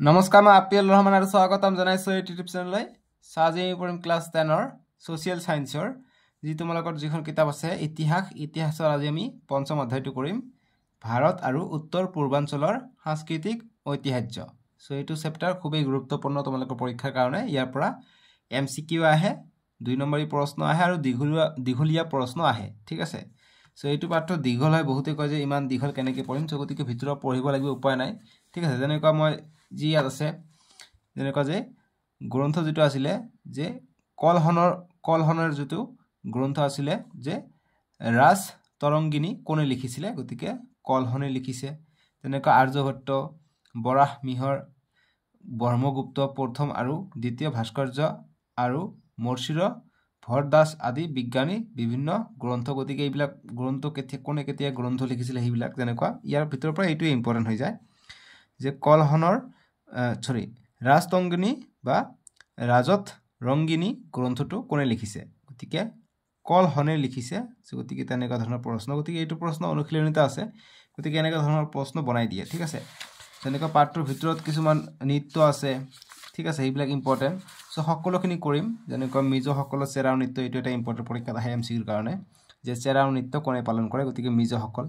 নমস্কাৰ, মই আপিল ৰহমান আৰু স্বাগতম জনাইছোঁ এই ইউটিউব চেনেললৈ। আজি আমি পঢ়িম ক্লাছ 10ৰ ছ'চিয়েল ছায়েন্সৰ যি তোমালোকৰ যিখন কিতাপ আছে ইতিহাসৰ আজি আমি পঞ্চম অধ্যায়টো কৰিম, ভাৰত আৰু উত্তৰ পূৰ্বাঞ্চলৰ সাংস্কৃতিক ঐতিহ্য। এইটো চেপ্টাৰ খুবেই গুৰুত্বপূৰ্ণ তোমালোকৰ পৰীক্ষাৰ কাৰণে। ইয়াৰ পৰা MCQ আহে, 2 নম্বৰী প্ৰশ্ন আহে আৰু দীঘলীয়া প্ৰশ্ন আহে, ঠিক আছে। এইটো পাঠটো দীঘল হয়, বহুতে কয় যে ইমান দীঘল কেনেকৈ পঢ়িম, গতিকে ভিতৰত পঢ়িব লাগিব, উপায় নাই, ঠিক আছে। যেনেকুৱা মই যি ইয়াত আছে, যেনেকুৱা যে গ্ৰন্থ যিটো আছিলে যে কলহনৰ যিটো গ্ৰন্থ আছিলে যে ৰাজ তৰংগিনী কোনে লিখিছিলে, গতিকে কলহনে লিখিছে। তেনেকুৱা আৰ্যভট্ট, বৰাহ মিহৰ, ব্ৰহ্মগুপ্ত প্ৰথম আৰু দ্বিতীয় ভাস্কৰ্য আৰু মৰ্চিৰ ভৰদাস আদি বিজ্ঞানী বিভিন্ন গ্ৰন্থ, গতিকে এইবিলাক গ্ৰন্থ কোনে কেতিয়া গ্ৰন্থ লিখিছিলে সেইবিলাক। যেনেকুৱা ইয়াৰ ভিতৰৰ পৰা এইটোৱে ইম্পৰ্টেণ্ট হৈ যায় যে ৰাজতংগিনী বা ৰাজত ৰংগিনী গ্ৰন্থটো কোনে লিখিছে, গতিকে কলহনে লিখিছে। গতিকে তেনেকুৱা ধৰণৰ প্ৰশ্ন, গতিকে এইটো প্ৰশ্ন অনুশীলনীতে আছে, গতিকে এনেকুৱা ধৰণৰ প্ৰশ্ন বনাই দিয়ে, ঠিক আছে। তেনেকুৱা পাঠটোৰ ভিতৰত কিছুমান নৃত্য আছে, ঠিক আছে, সেইবিলাক ইম্পৰ্টেণ্ট। সকলোখিনি কৰিম। যেনেকুৱা মিজোসকলৰ চেৰাও নৃত্য, এইটো এটা ইম্পৰ্টেণ্ট পৰীক্ষাত আহে MCQৰ কাৰণে, যে চেৰাও নৃত্য কোনে পালন কৰে, গতিকে মিজোসকল,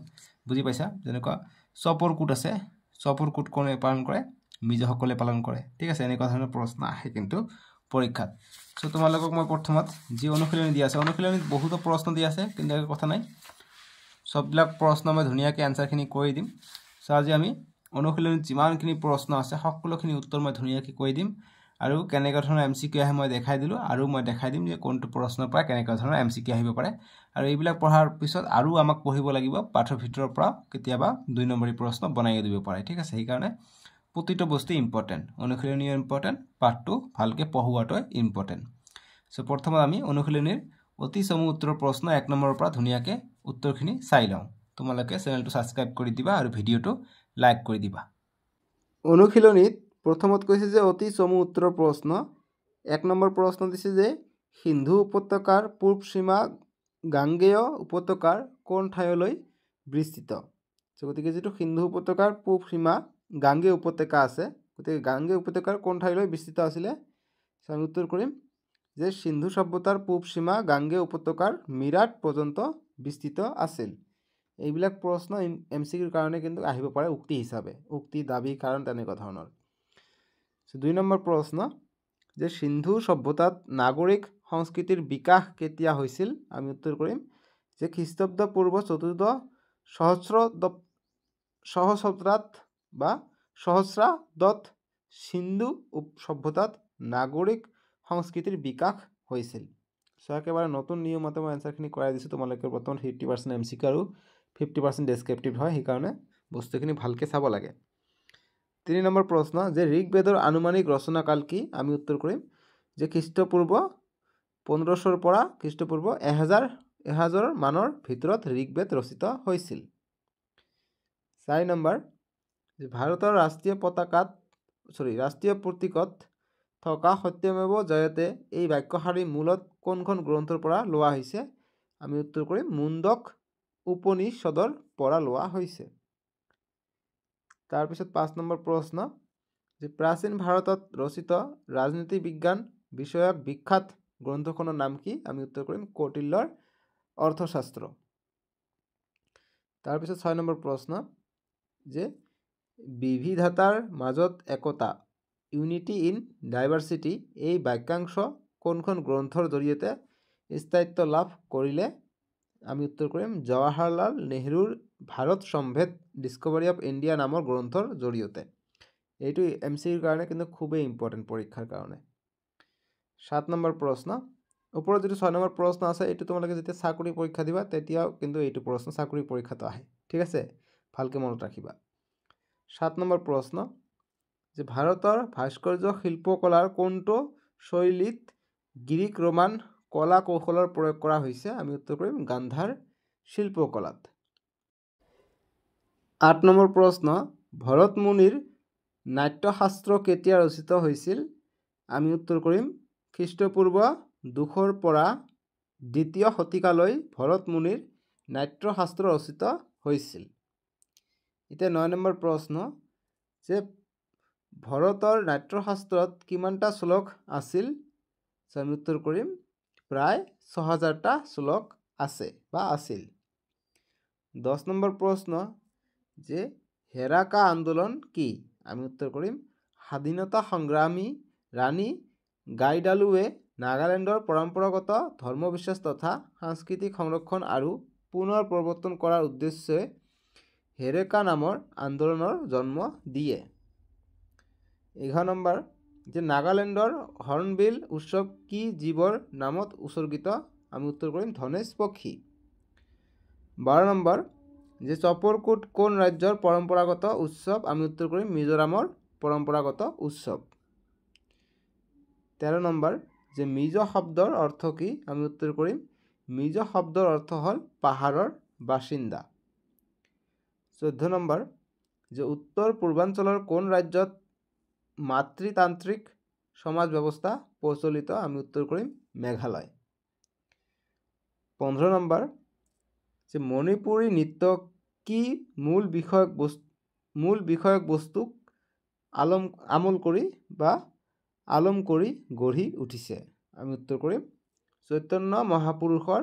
বুজি পাইছা। যেনেকুৱা চপৰ কোট আছে, চপৰ কোট কোনে পালন কৰে, মিজোসকলে পালন কৰে, ঠিক আছে। এনেকুৱা ধৰণৰ প্ৰশ্ন আহে কিন্তু পৰীক্ষাত। তোমালোকক মই প্ৰথমত যি অনুশীলনী দিয়া আছে, অনুশীলনীত বহুতো প্ৰশ্ন দিয়া আছে, কিন্তু একো কথা নাই, সববিলাক প্ৰশ্ন মই ধুনীয়াকৈ এনচাৰখিনি কৰি দিম। আজি আমি অনুশীলনীত যিমানখিনি প্ৰশ্ন আছে সকলোখিনি উত্তৰ মই ধুনীয়াকৈ কৈ দিম, আৰু কেনেকুৱা ধৰণৰ MCQ আহে মই দেখাই দিলোঁ, আৰু মই দেখাই দিম যে কোনটো প্ৰশ্নৰ পৰা কেনেকুৱা ধৰণৰ MCQ আহিব পাৰে। আৰু এইবিলাক পঢ়াৰ পিছত আৰু আমাক পঢ়িব লাগিব পাঠৰ ভিতৰৰ পৰা কেতিয়াবা 2 নম্বৰী প্ৰশ্ন বনাই দিব পাৰে, ঠিক আছে। সেইকাৰণে প্ৰতিটো বস্তু ইম্পৰ্টেণ্ট, অনুশীলনীও ইম্পৰ্টেণ্ট, পাঠটো ভালকৈ পঢ়োৱাটো ইম্পৰ্টেণ্ট। প্ৰথমত আমি অনুশীলনীৰ অতি চমু উত্তৰৰ প্ৰশ্ন 1 নম্বৰৰ পৰা ধুনীয়াকৈ উত্তৰখিনি চাই লওঁ। তোমালোকে চেনেলটো ছাবস্ক্ৰাইব কৰি দিবা আৰু ভিডিঅ'টো লাইক কৰি দিবা। অনুশীলনীত প্ৰথমত কৈছে যে অতি চমু উত্তৰৰ প্ৰশ্ন 1 নম্বৰ প্ৰশ্ন দিছে যে সিন্ধু উপত্যকাৰ পূব সীমা গাঙ্গেয় উপত্যকাৰ কোন ঠাইলৈ বিস্তৃত। গতিকে যিটো সিন্ধু উপত্যকাৰ পূব সীমা গাঙ্গেয় উপত্যকা আছে, গতিকে গাঙ্গেয় উপত্যকাৰ কোন ঠাইলৈ বিস্তৃত আছিলে, আমি উত্তৰ কৰিম যে সিন্ধু সভ্যতাৰ পূব সীমা গাঙ্গেয় উপত্যকাৰ মিৰাট পৰ্যন্ত বিস্তৃত আছিল। এইবিলাক প্ৰশ্ন MCQৰ কাৰণে কিন্তু আহিব পাৰে উক্তি হিচাপে, উক্তি, দাবী, কাৰণ, তেনেকুৱা ধৰণৰ। 2 নম্বৰ প্ৰশ্ন যে সিন্ধু সভ্যতাত নাগৰিক সংস্কৃতিৰ বিকাশ কেতিয়া হৈছিল, আমি উত্তৰ কৰিম যে খ্ৰীষ্টাব্দ পূৰ্ব 4ৰ্থ সহস্ৰাব্দত সিন্ধু সভ্যতাত নাগৰিক সংস্কৃতিৰ বিকাশ হৈছিল। একেবাৰে নতুন নিয়মতে মই এনচাৰখিনি কৰাই দিছোঁ। তোমালোকে বৰ্তমান 50% MCQ আৰু 50% ডেছক্ৰিপটিভ হয়, সেইকাৰণে বস্তুখিনি ভালকৈ চাব লাগে। 3 নম্বৰ প্ৰশ্ন যে ঋগ্বেদৰ আনুমানিক ৰচনাকাল কি, আমি উত্তৰ কৰিম যে খ্ৰীষ্টপূৰ্ব 1500ৰ পৰা খ্ৰীষ্টপূৰ্ব 1000 মানৰ ভিতৰত ঋগ্বেদ ৰচিত হৈছিল। 4 নম্বৰ যে ভাৰতৰ ৰাষ্ট্ৰীয় প্ৰতীকত থকা সত্যমেৱ জয়তে এই বাক্যশাৰী মূলত কোনখন গ্ৰন্থৰ পৰা লোৱা হৈছে, আমি উত্তৰ কৰিম মুণ্ডক উপনিষদৰ পৰা লোৱা হৈছে। তাৰপিছত 5 নম্বৰ প্ৰশ্ন যে প্ৰাচীন ভাৰতত ৰচিত ৰাজনীতি বিজ্ঞান বিষয়ক বিখ্যাত গ্ৰন্থখনৰ নাম কি, আমি উত্তৰ কৰিম কৌটিল্যৰ অৰ্থশাস্ত্ৰ। তাৰপিছত 6 নম্বৰ প্ৰশ্ন যে বিবিধতাৰ মাজত একতা, ইউনিটি ইন ডাইভাৰ্চিটি, এই বাক্যাংশ কোনখন গ্ৰন্থৰ জৰিয়তে স্থায়িত্ব লাভ কৰিলে, আমি উত্তৰ কৰিম জৱাহৰলাল নেহৰুৰ ভাৰত সম্ভেদ ডিস্কভাৰী অফ ইণ্ডিয়া নামৰ গ্ৰন্থৰ জৰিয়তে। এইটো MCQৰ কাৰণে কিন্তু খুবেই ইম্পৰ্টেণ্ট পৰীক্ষাৰ কাৰণে। 7 নম্বৰ প্ৰশ্ন, ওপৰত যিটো 6 নম্বৰ প্ৰশ্ন আছে এইটো তোমালোকে যেতিয়া চাকৰি পৰীক্ষা দিবা তেতিয়াও কিন্তু এইটো প্ৰশ্ন চাকৰি পৰীক্ষাটো আহে, ঠিক আছে, ভালকৈ মনত ৰাখিবা। 7 নম্বৰ প্ৰশ্ন যে ভাৰতৰ ভাস্কৰ্য শিল্পকলাৰ কোনটো শৈলীত গ্ৰীক ৰোমান কলা কৌশলৰ প্ৰয়োগ কৰা হৈছে, আমি উত্তৰ কৰিম গান্ধাৰ শিল্পকলাত। 8 নম্বৰ প্ৰশ্ন ভৰত মুনিৰ নাট্যশাস্ত্ৰ কেতিয়া ৰচিত হৈছিল, আমি উত্তৰ কৰিম খ্ৰীষ্টপূৰ্ব 200ৰ পৰা 2য় শতিকালৈ ভৰত মুনিৰ নাট্যশাস্ত্ৰ ৰচিত হৈছিল। এতিয়া 9 নম্বৰ প্ৰশ্ন যে ভৰতৰ নাট্যশাস্ত্ৰত কিমানটা শ্লোক আছিল? আমি উত্তৰ কৰিম প্ৰায় ৬০০০টা শ্লোক আছে বা আছিল। 10 নম্বৰ প্ৰশ্ন যে হেৰাকা আন্দোলন কি? আমি উত্তৰ কৰিম স্বাধীনতা সংগ্ৰামী ৰাণী গাইডালুৱে নাগালেণ্ডৰ পৰম্পৰাগত ধৰ্মবিশ্বাস তথা সাংস্কৃতিক সংৰক্ষণ আৰু পুনৰ প্ৰৱৰ্তন কৰাৰ উদ্দেশ্যে হেৰেকা নামৰ আন্দোলনৰ জন্ম দিয়ে। 11 নম্বৰ যে নাগালেণ্ডৰ হৰ্ণবিল উৎসৱ কি জীৱৰ নামত উৎসৰ্গিত? আমি উত্তৰ কৰিম ধনেশ পক্ষী। 12 নম্বৰ যে চপৰকোট কোন ৰাজ্যৰ পৰম্পৰাগত উৎসৱ? আমি উত্তৰ কৰিম মিজোৰামৰ পৰম্পৰাগত উৎসৱ। 13 নম্বৰ যে মিজো শব্দৰ অৰ্থ কি? আমি উত্তৰ কৰিম মিজো শব্দৰ অৰ্থ হ'ল পাহাৰৰ বাসিন্দা। 14 নম্বৰ যে উত্তৰ পূৰ্বাঞ্চলৰ কোন ৰাজ্যত মাতৃতান্ত্ৰিক সমাজ ব্যৱস্থা প্ৰচলিত? আমি উত্তৰ কৰিম মেঘালয়। 15 নম্বৰ যে মণিপুৰী নৃত্য কি মূল বিষয়ক বস্তুক আলম কৰি গঢ়ি উঠিছে? আমি উত্তৰ কৰিম চৈতন্য মহাপুৰুষৰ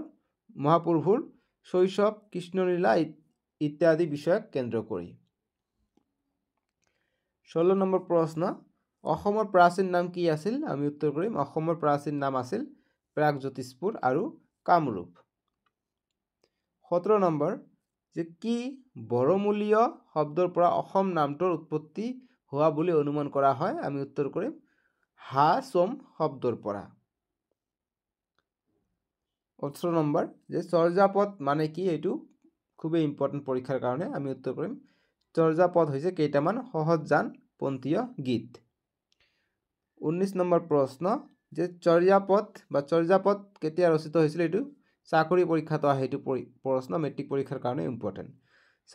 শৈশৱ কৃষ্ণলীলা ইত্যাদি বিষয়ক কেন্দ্ৰ কৰি। 16 নম্বৰ প্ৰশ্ন অসমৰ প্ৰাচীন নাম কি আছিল? আমি উত্তৰ কৰিম অসমৰ প্ৰাচীন নাম আছিল প্ৰাগজ্যোতিষপুৰ আৰু কামৰূপ। 17 নম্বৰ যে কি বড়োমূলীয় শব্দৰ পৰা অসম নামটোৰ উৎপত্তি হোৱা বুলি অনুমান কৰা হয়? আমি উত্তৰ কৰিম হা-চম শব্দৰ পৰা। 18 নম্বৰ যে চৰ্যাপদ মানে কি? এইটো খুবেই ইম্পৰ্টেণ্ট পৰীক্ষাৰ কাৰণে। আমি উত্তৰ কৰিম চৰ্যাপদ হৈছে কেইটামান সহজজানপন্থীয় গীত। 19 নম্বৰ প্ৰশ্ন যে চৰ্যাপদ কেতিয়া ৰচিত হৈছিল? এইটো চাকৰি পৰীক্ষাটো আহে, এইটো প্ৰশ্ন মেট্ৰিক পৰীক্ষাৰ কাৰণে ইম্পৰ্টেণ্ট।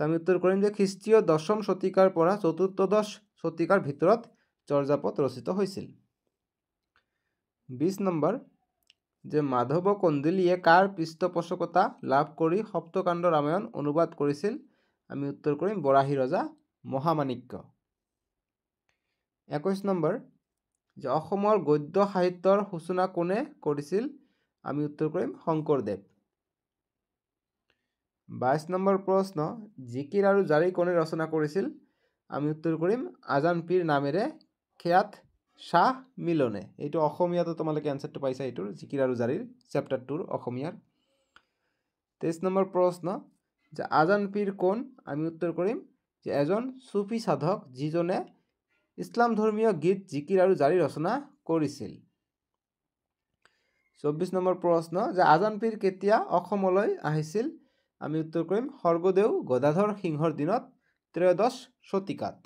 আমি উত্তৰ কৰিম যে খ্ৰীষ্টীয় 10ম শতিকাৰ পৰা চতুৰ্দশ শতিকাৰ ভিতৰত চৰ্যাপদ ৰচিত হৈছিল। 20 নম্বৰ যে মাধৱ কন্দলীয়ে কাৰ পৃষ্ঠপোষকতা লাভ কৰি সপ্তকাণ্ড ৰামায়ণ অনুবাদ কৰিছিল? আমি উত্তৰ কৰিম বৰাহী ৰজা মহামাণিক্য। 21 নম্বৰ যে অসমৰ গদ্য সাহিত্যৰ সূচনা কোনে কৰিছিল? আমি উত্তৰ কৰিম শংকৰদেৱ। 22 নম্বৰ প্ৰশ্ন জিকিৰ আৰু জাৰি কোনে ৰচনা কৰিছিল? আমি উত্তৰ কৰিম আজান পীৰ নামেৰে খ্যাত শাহ মিলনে। এইটো অসমীয়াতো তোমালোকে এনচাৰটো পাইছা এইটোৰ জিকিৰ আৰু জাৰিৰ চেপ্টাৰ 2 অসমীয়াৰ। 23 নম্বৰ প্ৰশ্ন যে আজান পীৰ কোন? আমি উত্তৰ কৰিম যে এজন চুফী সাধক যিজনে ইছলাম ধৰ্মীয় গীত জিকিৰ আৰু জাৰি ৰচনা কৰিছিল। 24 নম্বৰ প্ৰশ্ন যে আজান পীৰ কেতিয়া অসমলৈ আহিছিল? আমি উত্তৰ কৰিম স্বৰ্গদেউ গদাধৰ সিংহৰ দিনত ত্ৰয়োদশ শতিকাত।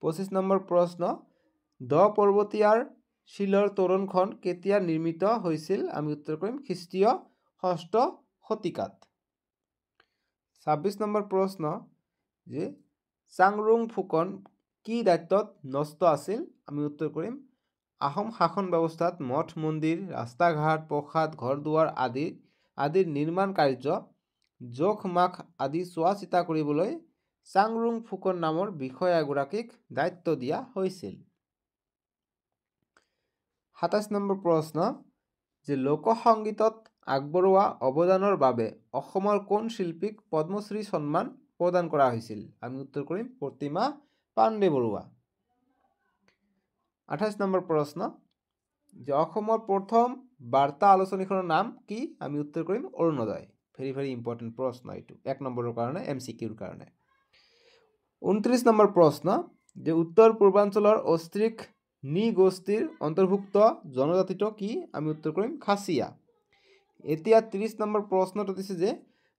25 নম্বৰ প্ৰশ্ন দ পৰ্বতীয়াৰ শিলৰ তোৰণখন কেতিয়া নিৰ্মিত হৈছিল? আমি উত্তৰ কৰিম খ্ৰীষ্টীয় 6ষ্ঠ শতিকাত। 26 নম্বৰ প্ৰশ্ন যে চাংৰুং ফুকন কি দায়িত্বত ন্যস্ত আছিল? আমি উত্তৰ কৰিম আহোম শাসন ব্যৱস্থাত মঠ মন্দিৰ ৰাস্তা ঘাট প্ৰসাদ ঘৰ দুৱাৰ আদিৰ নিৰ্মাণ কাৰ্য জোখ মাখ আদি চোৱা চিতা কৰিবলৈ চাংৰুং ফুকন নামৰ বিষয়া এগৰাকীক দায়িত্ব দিয়া হৈছিল। 27 নম্বৰ প্ৰশ্ন যে লোকসংগীতত আগবঢ়োৱা অৱদানৰ বাবে অসমৰ কোন শিল্পীক পদ্মশ্ৰী সন্মান প্ৰদান কৰা হৈছিল? আমি উত্তৰ কৰিম প্ৰতিমা পাণ্ডে বৰুৱা। 28 নম্বৰ প্ৰশ্ন যে অসমৰ প্ৰথম বাৰ্তা আলোচনীখনৰ নাম কি? আমি উত্তৰ কৰিম অৰুণোদয়। ভেৰি ভেৰি ইম্পৰ্টেণ্ট প্ৰশ্ন এইটো 1 নম্বৰৰ কাৰণে MCQৰ কাৰণে। 29 নম্বৰ প্ৰশ্ন যে উত্তৰ পূৰ্বাঞ্চলৰ অষ্ট্ৰিক নৃগোষ্ঠীৰ অন্তৰ্ভুক্ত জনজাতিটো কি? আমি উত্তৰ কৰিম খাচীয়া। এতিয়া 30 নম্বৰ প্ৰশ্নটো দিছে যে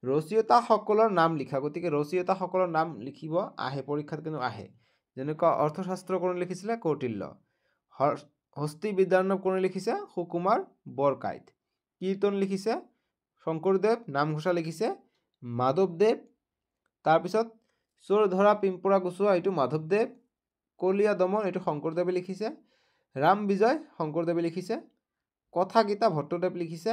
ৰচয়িতাসকলৰ নাম লিখা। গতিকে ৰচয়িতাসকলৰ নাম লিখিব আহে পৰীক্ষাত কিন্তু আহে। যেনেকুৱা অৰ্থশাস্ত্ৰ কোনে লিখিছিলে? কৌটিল্য। হস্তি বিদ্যাৰ্ণৱ কোনে লিখিছে? সুকুমাৰ বৰকাইত। কীৰ্তন লিখিছে শংকৰদেৱ। নামঘোষা লিখিছে মাধৱদেৱ। তাৰপিছত চোৰ ধৰা পিম্পুৰা গুচোৱা এইটো মাধৱদেৱ। কলীয়া দমন এইটো শংকৰদেৱে লিখিছে। ৰাম বিজয় শংকৰদেৱে লিখিছে। কথা গীতা ভট্টদেৱ লিখিছে।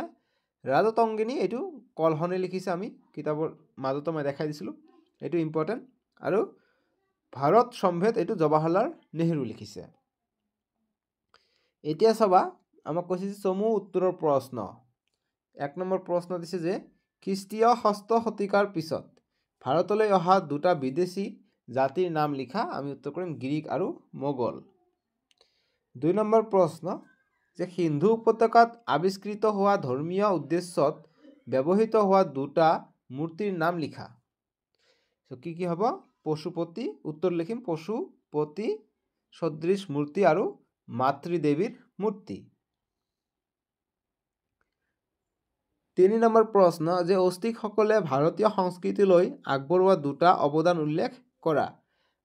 ৰাজতংগিনী এইটো কলহনে লিখিছে। আমি কিতাপৰ মাজতো মই দেখাই দিছিলোঁ, এইটো ইম্পৰ্টেণ্ট। আৰু ভাৰত সম্ভেদ এইটো জৱাহৰলাল নেহৰু লিখিছে। এতিয়া চাবা আমাক কৈছে যে চমু উত্তৰৰ প্ৰশ্ন। 1 নম্বৰ প্ৰশ্ন দিছে যে খ্ৰীষ্টীয় 6ষ্ঠ শতিকাৰ পিছত ভাৰতলৈ অহা দুটা বিদেশী জাতিৰ নাম লিখা। আমি উত্তৰ কৰিম গ্ৰীক আৰু মোগল। 2 নম্বৰ প্ৰশ্ন যে সিন্ধু উপত্যকাত আৱিষ্কৃত হোৱা ধৰ্মীয় উদ্দেশ্যত ব্যৱহৃত হোৱা দুটা মূৰ্তিৰ নাম লিখা। কি হ'ব? পশুপতি, উত্তৰ লিখিম পশুপতি সদৃশ মূৰ্তি আৰু মাতৃদেৱীৰ মূৰ্তি। 3 নম্বৰ প্ৰশ্ন যে অস্তিকসকলে ভাৰতীয় সংস্কৃতিলৈ আগবঢ়োৱা দুটা অৱদান উল্লেখ কৰা।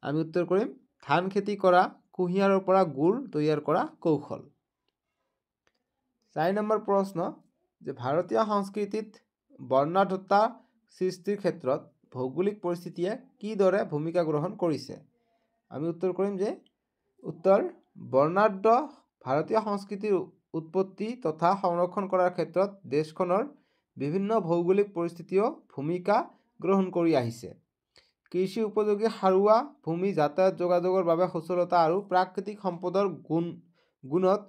আমি উত্তৰ কৰিম ধান খেতি কৰা, কুঁহিয়াৰৰ পৰা গুড় তৈয়াৰ কৰা কৌশল। 4 নম্বৰ প্ৰশ্ন যে ভাৰতীয় সংস্কৃতিত বৰ্ণাঢ্যতা সৃষ্টিৰ ক্ষেত্ৰত ভৌগোলিক পৰিস্থিতিয়ে কিদৰে ভূমিকা গ্ৰহণ কৰিছে। আমি উত্তৰ কৰিম যে উত্তৰ বৰ্ণাঢ্য ভাৰতীয় সংস্কৃতিৰ উৎপত্তি তথা সংৰক্ষণ কৰাৰ ক্ষেত্ৰত দেশখনৰ বিভিন্ন ভৌগোলিক পৰিস্থিতিও ভূমিকা গ্ৰহণ কৰি আহিছে। কৃষি উপযোগী সাৰুৱা ভূমি, যাতায়াত যোগাযোগৰ বাবে সুচলতা আৰু প্ৰাকৃতিক সম্পদৰ গুণত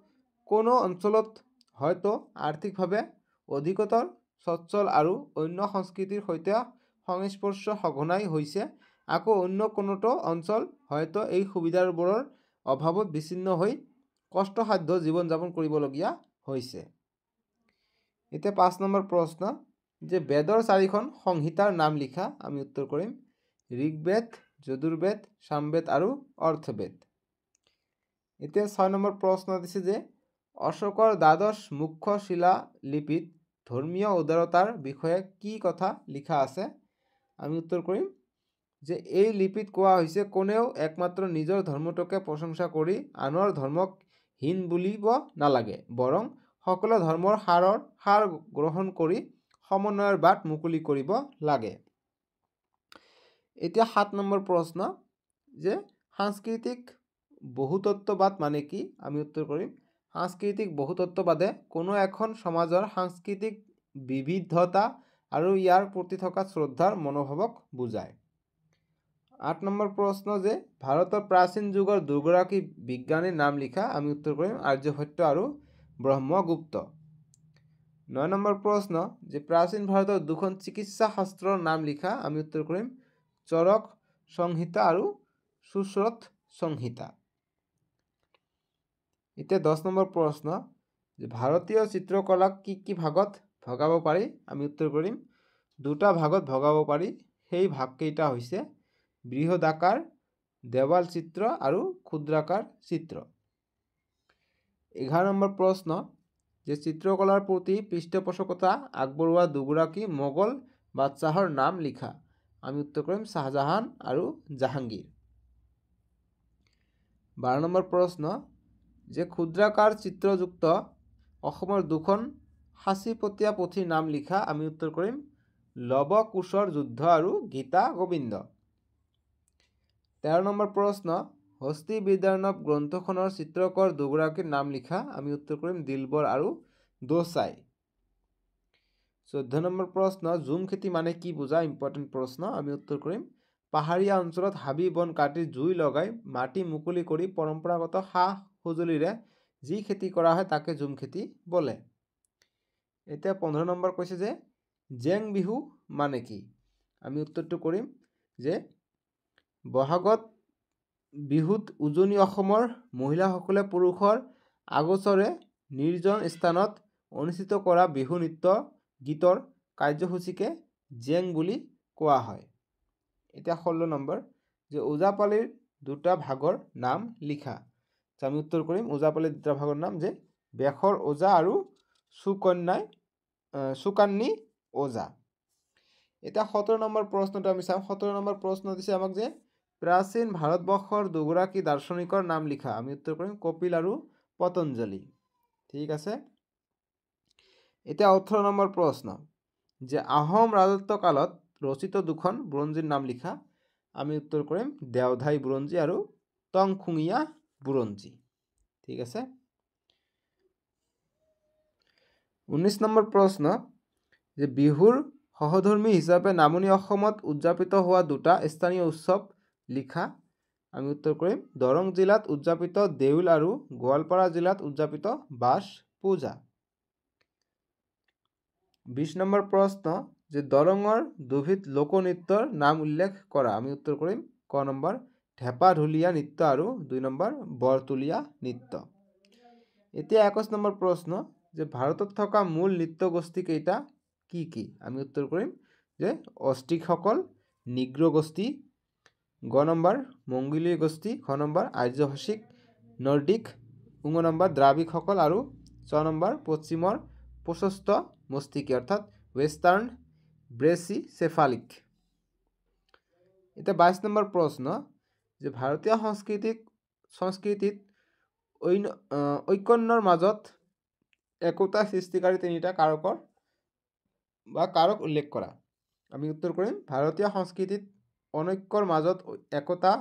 কোনো অঞ্চলত হয়তো আৰ্থিকভাৱে অধিকতৰ সচ্ছল আৰু অন্য সংস্কৃতিৰ সৈতে সংস্পৰ্শ সঘনাই হৈছে, আকৌ অন্য কোনোটো অঞ্চল হয়তো এই সুবিধাবোৰৰ অভাৱত বিচ্ছিন্ন হৈ কষ্টসাধ্য জীৱন যাপন কৰিবলগীয়া হৈছে। এতিয়া 5 নম্বৰ প্ৰশ্ন যে বেদৰ 4খন সংহিতাৰ নাম লিখা। আমি উত্তৰ কৰিম ঋগ্বেদ, যজুৰ্বেদ, সামবেদ আৰু অৰ্থবেদ। এতিয়া 6 নম্বৰ প্ৰশ্ন দিছে যে অশোকৰ দ্বাদশ মুখ্য শিলালিপিত ধৰ্মীয় উদাৰতাৰ বিষয়ে কি কথা লিখা আছে। আমি উত্তৰ কৰিম যে এই লিপিত কোৱা হৈছে কোনেও একমাত্ৰ নিজৰ ধৰ্মটোকে প্ৰশংসা কৰি আনৰ ধৰ্মক হীন বুলিব নালাগে, বৰং সকলো ধৰ্মৰ সাৰ গ্ৰহণ কৰি সমন্বয়ৰ বাট মুকলি কৰিব লাগে। এতিয়া 7 নম্বৰ প্ৰশ্ন যে সাংস্কৃতিক বহুতত্ববাদ মানে কি। আমি উত্তৰ কৰিম সাংস্কৃতিক বহুতত্ববাদে কোনো এখন সমাজৰ সাংস্কৃতিক বিবিধতা আৰু ইয়াৰ প্ৰতি থকা শ্ৰদ্ধাৰ মনোভাৱক বুজায়। 8 নম্বৰ প্ৰশ্ন যে ভাৰতৰ প্ৰাচীন যুগৰ দুগৰাকী বিজ্ঞানীৰ নাম লিখা। আমি উত্তৰ কৰিম আৰ্যভট্ট আৰু ব্ৰহ্মগুপ্ত। 9 নম্বৰ প্ৰশ্ন যে প্ৰাচীন ভাৰতৰ দুখন চিকিৎসা শাস্ত্ৰৰ নাম লিখা। আমি উত্তৰ কৰিম চৰক সংহিতা আৰু সুশ্ৰুত সংহিতা। এতিয়া 10 নম্বৰ প্ৰশ্ন যে ভাৰতীয় চিত্ৰকলাক কি ভাগত ভগাব পাৰি। আমি উত্তৰ কৰিম দুটা ভাগত ভগাব পাৰি। সেই ভাগকেইটা হৈছে বৃহদাকাৰ দেৱাল চিত্ৰ আৰু ক্ষুদ্ৰাকাৰ চিত্ৰ। 11 নম্বৰ প্ৰশ্ন যে চিত্ৰকলাৰ প্ৰতি পৃষ্ঠপোষকতা আগবঢ়োৱা দুগৰাকী মোগল বাদশ্বাহৰ নাম লিখা। আমি উত্তৰ কৰিম শাহজাহান আৰু জাহাংগীৰ। 12 নম্বৰ প্ৰশ্ন যে ক্ষুদ্ৰাকাৰ চিত্ৰযুক্ত অসমৰ দুখন সাঁচিপতীয়া পুথিৰ নাম লিখা। আমি উত্তৰ কৰিম লৱ কুশৰ যুদ্ধ আৰু গীতা গোবিন্দ। 13 নম্বৰ প্ৰশ্ন হস্তি বিদ্যাৰ্ণৱ গ্ৰন্থখনৰ চিত্ৰকৰ দুগৰাকীৰ নাম লিখা। আমি উত্তৰ কৰিম দিলবৰ আৰু দোচাই। 14 নম্বৰ প্ৰশ্ন ঝুম খেতি মানে কি বুজা। ইম্পৰ্টেণ্ট প্ৰশ্ন। আমি উত্তৰ কৰিম পাহাৰীয়া অঞ্চলত হাবি বন কাটি জুই লগাই মাটি মুকলি কৰি পৰম্পৰাগত সা সঁজুলিৰে যি খেতি কৰা হয় তাকে ঝুম খেতি বোলে। এতিয়া 15 নম্বৰ কৈছে যে জেং বিহু মানে কি। আমি উত্তৰটো কৰিম যে বহাগত বিহুত উজনি অসমৰ মহিলাসকলে পুৰুষৰ আগোচৰে নিৰ্জন স্থানত অনুষ্ঠিত কৰা বিহু নৃত্য গীতৰ কাৰ্যসূচীকে জেং বুলি কোৱা হয়। এতিয়া 16 নম্বৰ যে ওজাপালিৰ দুটা ভাগৰ নাম লিখা। আমি উত্তৰ কৰিম ওজাপালিৰ দুটা ভাগৰ নাম যে বেশৰ ওজা আৰু চুকান্নী ওজা। এতিয়া 17 নম্বৰ প্ৰশ্নটো আমি চাম। 17 নম্বৰ প্ৰশ্ন দিছে আমাক যে প্ৰাচীন ভাৰতবৰ্ষৰ দুগৰাকী দাৰ্শনিকৰ নাম লিখা। আমি উত্তৰ কৰিম কপিল আৰু পতঞ্জলি। ঠিক আছে। এতিয়া 18 নম্বৰ প্ৰশ্ন যে আহোম ৰাজত্ব কালত ৰচিত দুখন বুৰঞ্জীৰ নাম লিখা। আমি উত্তৰ কৰিম দেওধাই বুৰঞ্জী আৰু টংখুঙীয়া বুৰঞ্জী। ঠিক আছে। 19 নম্বৰ প্ৰশ্ন যে বিহুৰ সহধৰ্মী হিচাপে নামনি অসমত উদযাপিত হোৱা দুটা স্থানীয় উৎসৱ লিখা। আমি উত্তৰ কৰিম দৰং জিলাত উদযাপিত দেউল আৰু গোৱালপাৰা জিলাত উদযাপিত বাস পূজা। 20 নম্বৰ প্ৰশ্ন যে দৰঙৰ দুবিধ লোকনৃত্যৰ নাম উল্লেখ কৰা। আমি উত্তৰ কৰিম ক নম্বৰ ঢেপাঢুলীয়া নৃত্য আৰু 2 নম্বৰ বৰতুলীয়া নৃত্য। এতিয়া 21 নম্বৰ প্ৰশ্ন যে ভাৰতত থকা মূল নৃত্য গোষ্ঠী কেইটা কি কি? আমি উত্তৰ কৰিম যে অষ্ট্ৰিকসকল, নিগ্ৰো গোষ্ঠী, গ নম্বৰ মংগোলীয় গোষ্ঠী, খ নম্বৰ আৰ্যভাষিক নৰ্ডিক, ঙ নম্বৰ দ্ৰাবিড়সকল আৰু ছ নম্বৰ পশ্চিমৰ প্ৰশস্ত মস্তিষ্কি অৰ্থাৎ ৱেষ্টাৰ্ণ ব্ৰেচিচেফালিক। এতিয়া 22 নম্বৰ প্ৰশ্ন যে ভাৰতীয় সংস্কৃতিত ঐকন্যৰ মাজত একতা সৃষ্টিকাৰী 3টা কাৰক উল্লেখ কৰা। আমি উত্তৰ কৰিম ভাৰতীয় সংস্কৃতিত অনৈক্যৰ মাজত একতা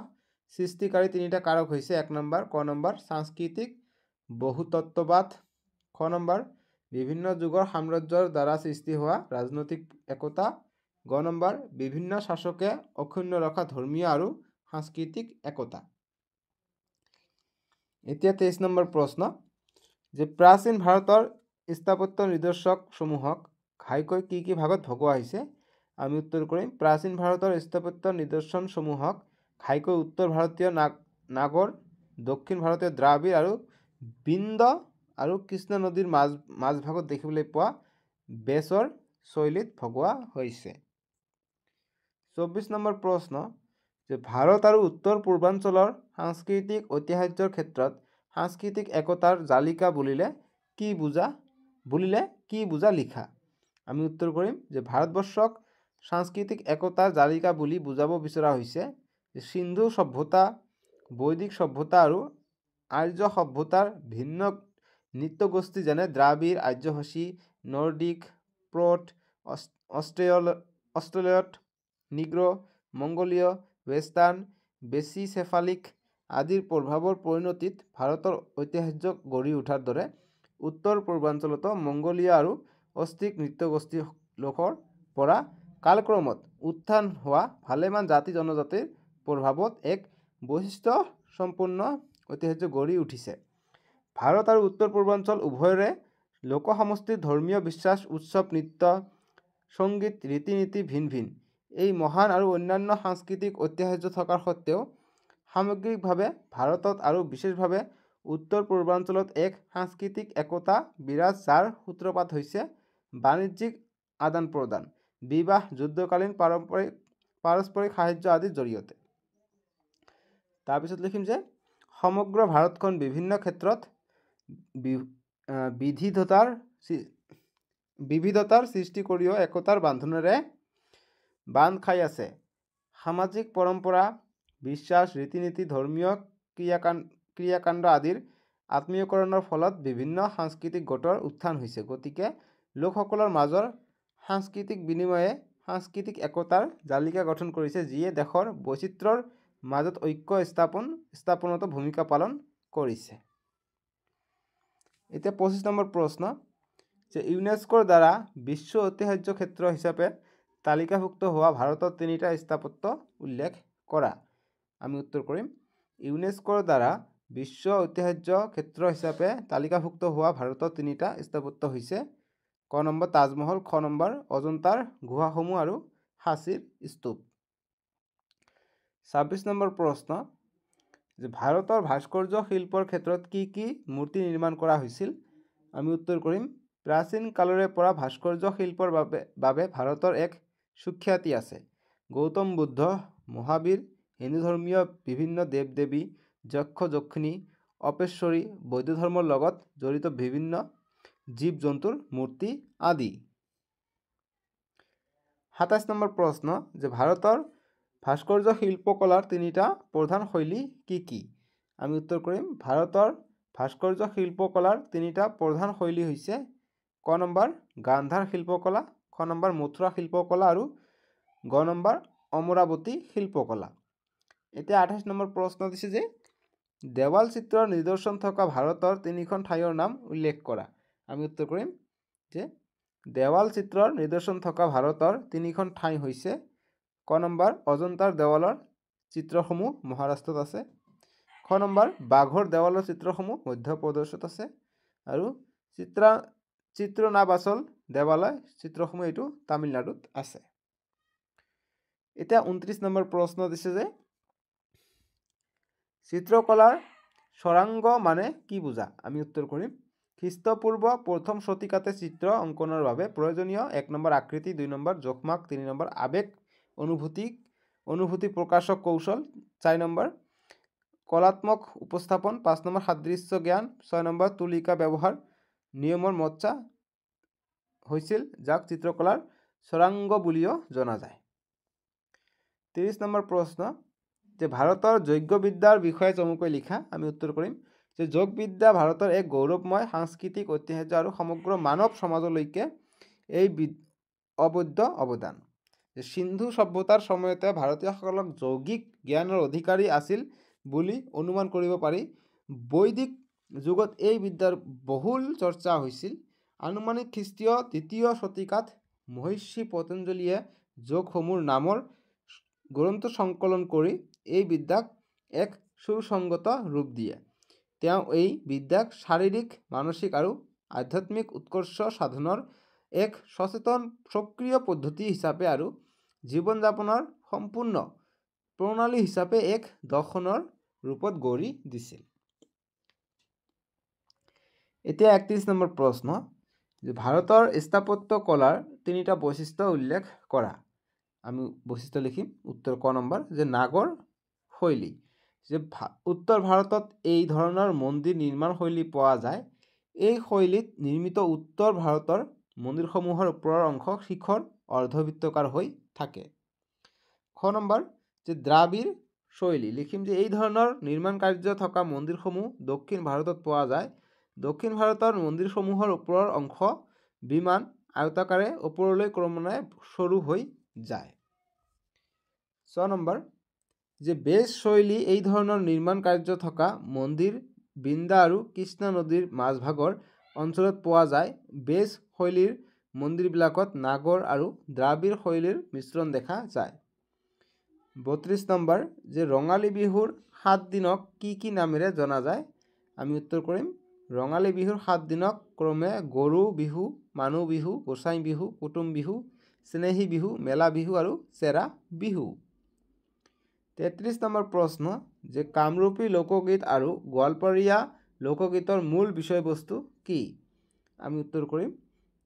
সৃষ্টিকাৰী 3টা কাৰক হৈছে 1 নম্বৰ ক নম্বৰ সাংস্কৃতিক বহুতত্ত্ববাদ, খ নম্বৰ বিভিন্ন যুগৰ সাম্ৰাজ্যৰ দ্বাৰা সৃষ্টি হোৱা ৰাজনৈতিক একতা, গ নম্বৰ বিভিন্ন শাসকে অক্ষুণ্ণ ৰখা ধৰ্মীয় আৰু সাংস্কৃতিক একতা। এতিয়া 23 নম্বৰ প্ৰশ্ন যে প্ৰাচীন ভাৰতৰ স্থাপত্য নিদৰ্শকসমূহক ঘাইকৈ কি কি ভাগত ভগোৱা হৈছে। আমি উত্তৰ কৰিম প্ৰাচীন ভাৰতৰ স্থাপত্য নিদৰ্শনসমূহক ঘাইকৈ উত্তৰ ভাৰতীয় নাগৰ, দক্ষিণ ভাৰতীয় দ্ৰাবিড় আৰু বিন্দ আৰু কৃষ্ণ নদীৰ মাজভাগত দেখিবলৈ পোৱা বেছৰ শৈলীত ভগোৱা হৈছে। 24 নম্বৰ প্ৰশ্ন যে ভাৰত আৰু উত্তৰ পূৰ্বাঞ্চলৰ সাংস্কৃতিক ঐতিহ্যৰ ক্ষেত্ৰত সাংস্কৃতিক একতাৰ জালিকা বুলিলে কি বুজা লিখা। আমি উত্তৰ কৰিম যে ভাৰতবৰ্ষক সাংস্কৃতিক একতাৰ জালিকা বুলি বুজাব বিচৰা হৈছে যে সিন্ধু সভ্যতা, বৈদিক সভ্যতা আৰু আৰ্য সভ্যতাৰ ভিন্ন নৃত্যগোষ্ঠী যেনে দ্ৰাবিড়, আৰ্যভাষী, নৰ্ডিক, প্ৰট, অষ্ট্ৰেলিয়ট, নিগ্ৰো, মংগোলীয়, ৱেষ্টাৰ্ণ ব্ৰেচিচেফালিক আদিৰ প্ৰভাৱৰ পৰিণতিত ভাৰতৰ ঐতিহ্য গঢ়ি উঠাৰ দৰে উত্তৰ পূৰ্বাঞ্চলতো মংগোলীয় আৰু অষ্ট্ৰিক নৃত্যগোষ্ঠী লোকৰ পৰা কালক্ৰমত উত্থান হোৱা ভালেমান জাতি জনজাতিৰ প্ৰভাৱত এক বৈশিষ্ট্য সম্পন্ন ঐতিহ্য গঢ়ি উঠিছে। ভাৰত আৰু উত্তৰ পূৰ্বাঞ্চল উভয়ৰে লোকসমষ্টিৰ ধৰ্মীয় বিশ্বাস, উৎসৱ, নৃত্য, সংগীত, ৰীতি নীতি ভিন ভিন। এই মহান আৰু অন্যান্য সাংস্কৃতিক ঐতিহ্য থকাৰ সত্ত্বেও সামগ্ৰিকভাৱে ভাৰতত আৰু বিশেষভাৱে উত্তৰ পূৰ্বাঞ্চলত এক সাংস্কৃতিক একতা বিৰাজ, যাৰ সূত্ৰপাত হৈছে বাণিজ্যিক আদান প্ৰদান, বিবাহ, যুদ্ধকালীন পাৰস্পৰিক সাহায্য আদিৰ জৰিয়তে। তাৰপিছত লিখিম যে সমগ্ৰ ভাৰতখন বিভিন্ন ক্ষেত্ৰত বিবিধতাৰ সৃষ্টি কৰিও একতাৰ বান্ধোনেৰে বান্ধ খাই আছে। সামাজিক পৰম্পৰা, বিশ্বাস, ৰীতি নীতি, ধৰ্মীয় ক্ৰিয়াকাণ্ড আদিৰ আত্মীয়কৰণৰ ফলত বিভিন্ন সাংস্কৃতিক গোটৰ উত্থান হৈছে। গতিকে লোকসকলৰ মাজৰ সাংস্কৃতিক বিনিময়ে সাংস্কৃতিক একতাৰ জালিকা গঠন কৰিছে, যিয়ে দেশৰ বৈচিত্ৰ্যৰ মাজত ঐক্য স্থাপনতো ভূমিকা পালন কৰিছে। এতিয়া 25 নম্বৰ প্ৰশ্ন যে ইউনেস্কোৰ দ্বাৰা বিশ্ব ঐতিহ্য ক্ষেত্ৰ হিচাপে তালিকাভুক্ত হোৱা ভাৰতৰ 3টা স্থাপত্য উল্লেখ কৰা। আমি উত্তৰ কৰিম ইউনেস্কোৰ দ্বাৰা বিশ্ব ঐতিহ্য ক্ষেত্ৰ হিচাপে তালিকাভুক্ত হোৱা ভাৰতৰ 3টা স্থাপত্য হৈছে ক নম্বৰ তাজমহল, খ নম্বৰ অজন্তাৰ গুহাসমূহ আৰু সাঁচীৰ স্তূপ। 26 নম্বৰ প্ৰশ্ন যে ভাৰতৰ ভাস্কৰ্য শিল্পৰ ক্ষেত্ৰত কি কি মূৰ্তি নিৰ্মাণ কৰা হৈছিল। আমি উত্তৰ কৰিম প্ৰাচীন কালৰে পৰা ভাস্কৰ্য শিল্পৰ বাবে ভাৰতৰ এক সুখ্যাতি আছে। গৌতম বুদ্ধ, মহাবীৰ, হিন্দু ধৰ্মীয় বিভিন্ন দেৱ দেৱী, যক্ষ যক্ষিণী, অপেশ্বৰী, বৌদ্ধ ধৰ্মৰ লগত জড়িত বিভিন্ন জীৱ জন্তুৰ মূৰ্তি আদি। 27 নম্বৰ প্ৰশ্ন যে ভাৰতৰ ভাস্কৰ্য শিল্পকলাৰ 3টা প্ৰধান শৈলী কি কি। আমি উত্তৰ কৰিম ভাৰতৰ ভাস্কৰ্য শিল্পকলাৰ 3টা প্ৰধান শৈলী হৈছে ক নম্বৰ গান্ধাৰ শিল্পকলা, খ নম্বৰ মথুৰা শিল্পকলা আৰু গ নম্বৰ অমৰাৱতী শিল্পকলা। এতিয়া 28 নম্বৰ প্ৰশ্ন দিছে যে দেৱাল চিত্ৰৰ নিদৰ্শন থকা ভাৰতৰ 3খন ঠাইৰ নাম উল্লেখ কৰা। আমি উত্তৰ কৰিম যে দেৱাল চিত্ৰৰ নিদৰ্শন থকা ভাৰতৰ 3খন ঠাই হৈছে ক নম্বৰ অজন্তাৰ দেৱালৰ চিত্ৰসমূহ মহাৰাষ্ট্ৰত আছে। খ নম্বৰ বাঘৰ দেৱালৰ চিত্ৰসমূহ মধ্যপ্ৰদেশত আছে। আৰু চিত্ৰনাবাচল দেৱালয় চিত্ৰসমূহ এইটো তামিলনাডুত আছে। এতিয়া 29 নম্বৰ প্ৰশ্ন দিছে যে চিত্ৰকলাৰ স্বৰাংগ মানে কি বুজা? আমি উত্তৰ কৰিম খ্ৰীষ্টপূৰ্ব প্ৰথম শতিকাতে চিত্ৰ অংকনৰ বাবে প্ৰয়োজনীয় 1 নম্বৰ আকৃতি, 2 নম্বৰ জোখমাক, 3 নম্বৰ আবেগ অনুভূতি প্ৰকাশক কৌশল, 4 নম্বৰ কলাত্মক উপস্থাপন, 5 নম্বৰ সাদৃশ্য জ্ঞান, 6 নম্বৰ তুলিকা ব্যৱহাৰ নিয়মৰ মজ্জা হৈছিল, যাক চিত্ৰকলাৰ স্বৰাংগ বুলিও জনা যায়। 30 নম্বৰ প্ৰশ্ন যে ভাৰতৰ যজ্ঞবিদ্যাৰ বিষয়ে চমুকৈ লিখা। আমি উত্তৰ কৰিম যে যোগবিদ্যা ভাৰতৰ এক গৌৰৱময় সাংস্কৃতিক ঐতিহ্য আৰু সমগ্ৰ মানৱ সমাজলৈকে এই অবৈধ অৱদান। সিন্ধু সভ্যতাৰ সময়তে ভাৰতীয়সকলক যৌগিক জ্ঞানৰ অধিকাৰী আছিল বুলি অনুমান কৰিব পাৰি। বৈদিক যুগত এই বিদ্যাৰ বহুল চৰ্চা হৈছিল। আনুমানিক খ্ৰীষ্টীয় 2য় শতিকাত মহৰ্ষি পতঞ্জলীয়ে যোগসমূহ নামৰ গ্ৰন্থ সংকলন কৰি এই বিদ্যাক এক সুসংগত ৰূপ দিয়ে। তেওঁ এই বিদ্যাক শাৰীৰিক, মানসিক আৰু আধ্যাত্মিক উৎকৰ্ষ সাধনৰ এক সচেতন সক্ৰিয় পদ্ধতি হিচাপে আৰু জীৱন যাপনৰ সম্পূৰ্ণ প্ৰণালী হিচাপে এক দৰ্শনৰ ৰূপত গঢ়ি দিছিল। এতিয়া 31 নম্বৰ প্ৰশ্ন যে ভাৰতৰ স্থাপত্য কলাৰ 3টা বৈশিষ্ট্য উল্লেখ কৰা। আমি বৈশিষ্ট্য লিখিম উত্তৰ ক নম্বৰ যে নাগৰ শৈলী। যে উত্তৰ ভাৰতত এই ধৰণৰ মন্দিৰ নিৰ্মাণ শৈলী পোৱা যায়। এই শৈলীত নিৰ্মিত উত্তৰ ভাৰতৰ মন্দিৰসমূহৰ ওপৰৰ অংশ শিখৰ অৰ্ধবৃত্তাকাৰ হৈ থাকে। খ নম্বৰ যে দ্ৰাবিড় শৈলী লিখিম যে এই ধৰণৰ নিৰ্মাণ কাৰ্য থকা মন্দিৰসমূহ দক্ষিণ ভাৰতত পোৱা যায়। দক্ষিণ ভাৰতৰ মন্দিৰসমূহৰ ওপৰৰ অংশ বিমান আয়তাকাৰে ওপৰলৈ ক্ৰমান্বয়ে সৰু হৈ যায়। 6 নম্বৰ যে বেজ শৈলী এই ধৰণৰ নিৰ্মাণ কাৰ্য থকা মন্দিৰ বিন্দা আৰু কৃষ্ণা নদীৰ মাজভাগৰ অঞ্চলত পোৱা যায়। বেজ শৈলীৰ মন্দিৰবিলাকত নাগৰ আৰু দ্ৰাবিড় শৈলীৰ মিশ্ৰণ দেখা যায়। 32 নম্বৰ যে ৰঙালী বিহুৰ 7 দিনক কি নামেৰে জনা যায়? আমি উত্তৰ কৰিম ৰঙালী বিহুৰ 7 দিনক ক্ৰমে গৰু বিহু, মানুহ বিহু, গোসাই বিহু, কুটুম বিহু, চেনেহী বিহু, মেলা বিহু আৰু চেৰা বিহু। 33 নম্বৰ প্ৰশ্ন যে কামৰূপী লোকগীত আৰু গোৱালপৰীয়া লোকগীতৰ মূল বিষয়বস্তু কি? আমি উত্তৰ কৰিম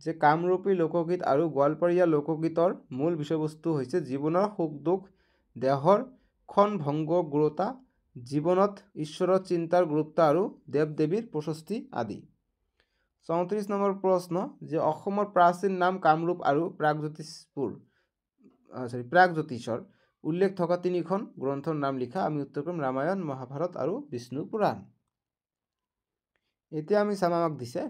যে কামৰূপী লোকগীত আৰু গোৱালপৰীয়া লোকগীতৰ মূল বিষয়বস্তু হৈছে জীৱনৰ সুখ দুখ, দেহৰ ক্ষণভংগুৰতা, জীৱনত ঈশ্বৰৰ চিন্তাৰ গুৰুত্ব আৰু দেৱ দেৱীৰ প্ৰশস্তি আদি। 34 নম্বৰ প্ৰশ্ন যে অসমৰ প্ৰাচীন নাম কামৰূপ আৰু প্ৰাগজ্যোতিষৰ উল্লেখ থকা 3খন গ্ৰন্থৰ নাম লিখা। আমি উত্তৰ কৰিম ৰামায়ণ, মহাভাৰত আৰু বিষ্ণু পুৰাণ। এতিয়া আমি চাম আমাক দিছে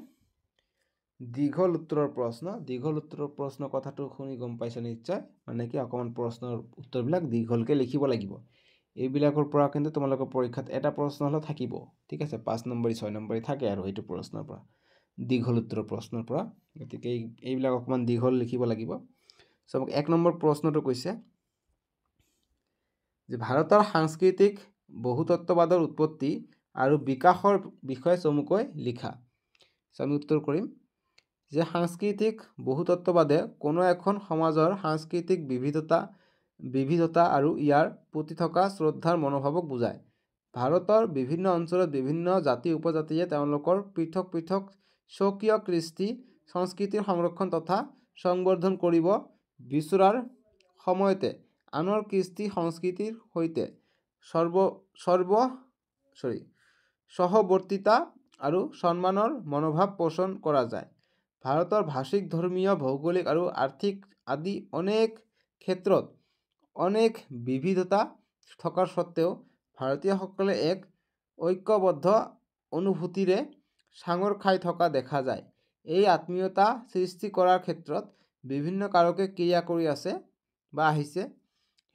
দীঘল উত্তৰৰ প্ৰশ্ন। দীঘল উত্তৰৰ প্ৰশ্ন কথাটো শুনি গম পাইছে নিশ্চয়, মানে কি অকণমান প্ৰশ্নৰ উত্তৰবিলাক দীঘলকৈ লিখিব লাগিব। এইবিলাকৰ পৰা কিন্তু তোমালোকৰ পৰীক্ষাত এটা প্ৰশ্ন হ'লেও থাকিব, ঠিক আছে। 5 নম্বৰী 6 নম্বৰী থাকে আৰু এইটো প্ৰশ্নৰ পৰা, দীঘল উত্তৰৰ প্ৰশ্নৰ পৰা। গতিকে এইবিলাক অকণমান দীঘল লিখিব লাগিব। চব 1 নম্বৰ প্ৰশ্নটো কৈছে যে ভাৰতৰ সাংস্কৃতিক বহুতত্ত্ববাদৰ উৎপত্তি আৰু বিকাশৰ বিষয়ে চমুকৈ লিখা। আমি উত্তৰ কৰিম যে সাংস্কৃতিক বহুতত্ত্ববাদে কোনো এখন সমাজৰ সাংস্কৃতিক বিবিধতা আৰু ইয়াৰ প্ৰতি থকা শ্ৰদ্ধাৰ মনোভাৱক বুজায়। ভাৰতৰ বিভিন্ন অঞ্চলত বিভিন্ন জাতি উপজাতিয়ে তেওঁলোকৰ পৃথক পৃথক স্বকীয় কৃষ্টি সংস্কৃতিৰ সংৰক্ষণ তথা সংবৰ্ধন কৰিব বিচৰাৰ সময়তে আনৰ কৃষ্টি সংস্কৃতিৰ সৈতে সহৱৰ্তিতা আৰু সন্মানৰ মনোভাৱ পোষণ কৰা যায়। ভাৰতৰ ভাষিক, ধৰ্মীয়, ভৌগোলিক আৰু আৰ্থিক আদি অনেক ক্ষেত্ৰত অনেক বিবিধতা থকাৰ সত্ত্বেও ভাৰতীয়সকলে এক ঐক্যবদ্ধ অনুভূতিৰে সাঙুৰ খাই থকা দেখা যায়। এই আত্মীয়তা সৃষ্টি কৰাৰ ক্ষেত্ৰত বিভিন্ন কাৰকে ক্ৰিয়া কৰি আছে বা আহিছে।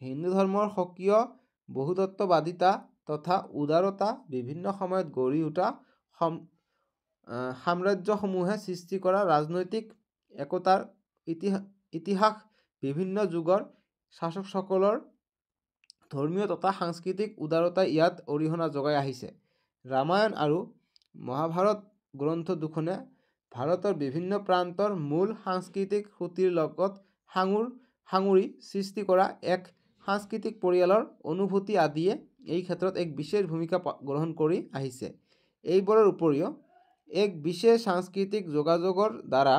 হিন্দু ধৰ্মৰ স্বকীয় বহুতত্ত্ববাদিতা তথা উদাৰতা বিভিন্ন সময়ত গঢ়ি উঠা সাম্ৰাজ্যসমূহে সৃষ্টি কৰা ৰাজনৈতিক একতাৰ ইতিহাস বিভিন্ন যুগৰ শাসকসকলৰ ধৰ্মীয় তথা সাংস্কৃতিক উদাৰতা ইয়াত অৰিহণা যোগাই আহিছে। ৰামায়ণ আৰু মহাভাৰত গ্ৰন্থ দুখনে ভাৰতৰ বিভিন্ন প্ৰান্তৰ মূল সাংস্কৃতিক সুঁতিৰ লগত সাঙুৰি সৃষ্টি কৰা এক সাংস্কৃতিক পৰিয়ালৰ অনুভূতি আদিয়ে এই ক্ষেত্ৰত এক বিশেষ ভূমিকা গ্ৰহণ কৰি আহিছে। এইবোৰৰ উপৰিও এক বিশেষ সাংস্কৃতিক যোগাযোগৰ দ্বাৰা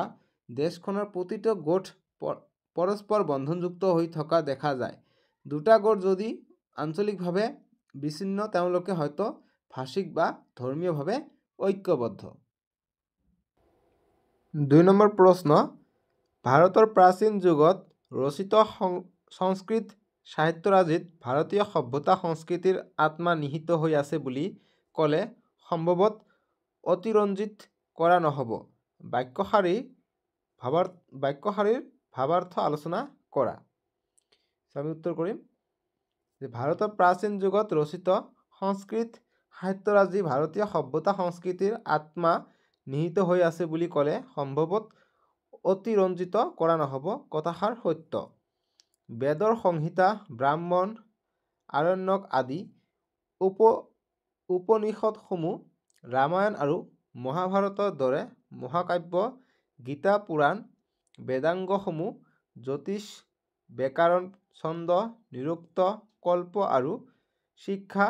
দেশখনৰ প্ৰতিটো গোট পৰস্পৰ বন্ধনযুক্ত হৈ থকা দেখা যায়। দুটা গোট যদি আঞ্চলিকভাৱে বিচ্ছিন্ন তেওঁলোকে হয়তো ভাষিক বা ধৰ্মীয়ভাৱে ঐক্যবদ্ধ। ২ নম্বৰ প্ৰশ্ন, ভাৰতৰ প্ৰাচীন যুগত ৰচিত সংস্কৃত সাহিত্যৰাজিত ভাৰতীয় সভ্যতা সংস্কৃতিৰ আত্মা নিহিত হৈ আছে বুলি ক'লে সম্ভৱত অতিৰঞ্জিত কৰা নহ'ব। বাক্যশাৰীৰ ভাৱাৰ্থ আলোচনা কৰা। আমি উত্তৰ কৰিম যে ভাৰতৰ প্ৰাচীন যুগত ৰচিত সংস্কৃত সাহিত্যৰাজি ভাৰতীয় সভ্যতা সংস্কৃতিৰ আত্মা নিহিত হৈ আছে বুলি ক'লে সম্ভৱত অতিৰঞ্জিত কৰা নহ'ব। কথাষাৰ সত্য। বেদৰ সংহিতা, ব্ৰাহ্মণ, আৰণ্যক আদি উপনিষদসমূহ, ৰামায়ণ আৰু মহাভাৰতৰ দৰে মহাকাব্য, গীতা, পুৰাণ, বেদাংগসমূহ, জ্যোতিষ, ব্যাকৰণ, ছন্দ, নিৰুক্ত, কল্প আৰু শিক্ষা,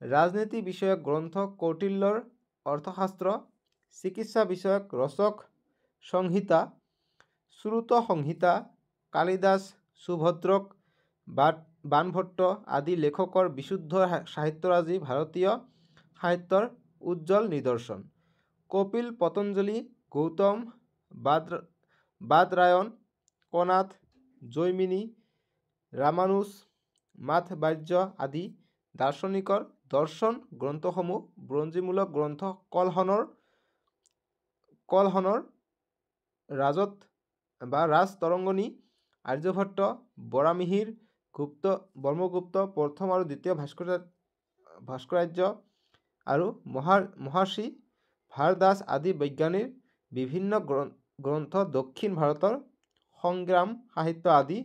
ৰাজনীতি বিষয়ক গ্ৰন্থ, কৌটিল্যৰ অৰ্থশাস্ত্ৰ, চিকিৎসা বিষয়ক ৰচক সংহিতা, শ্ৰুত সংহিতা, কালিদাস, সুভদ্ৰক, বাণভট্ট আদি লেখকৰ বিশুদ্ধ সাহিত্যৰাজি ভাৰতীয় সাহিত্যৰ উজ্জ্বল নিদৰ্শন। কপিল, পতঞ্জলি, গৌতম, বাদৰায়ণ, কণাদ, জৈমিনী, ৰামানুজ, মাধ্বাৰ্য আদি দাৰ্শনিকৰ দৰ্শন গ্ৰন্থসমূহ, বুৰঞ্জীমূলক গ্ৰন্থ কলহনৰ ৰাজতৰংগনী, আৰ্যভট্ট, বৰামিহিৰ, ব্ৰহ্মগুপ্ত প্ৰথম আৰু দ্বিতীয় ভাস্কৰাৰ্য আৰু মহৰ্ষি ভাৰদ্বাজ আদি বিজ্ঞানীৰ বিভিন্ন গ্ৰন্থ, দক্ষিণ ভাৰতৰ সংগ্ৰাম সাহিত্য আদি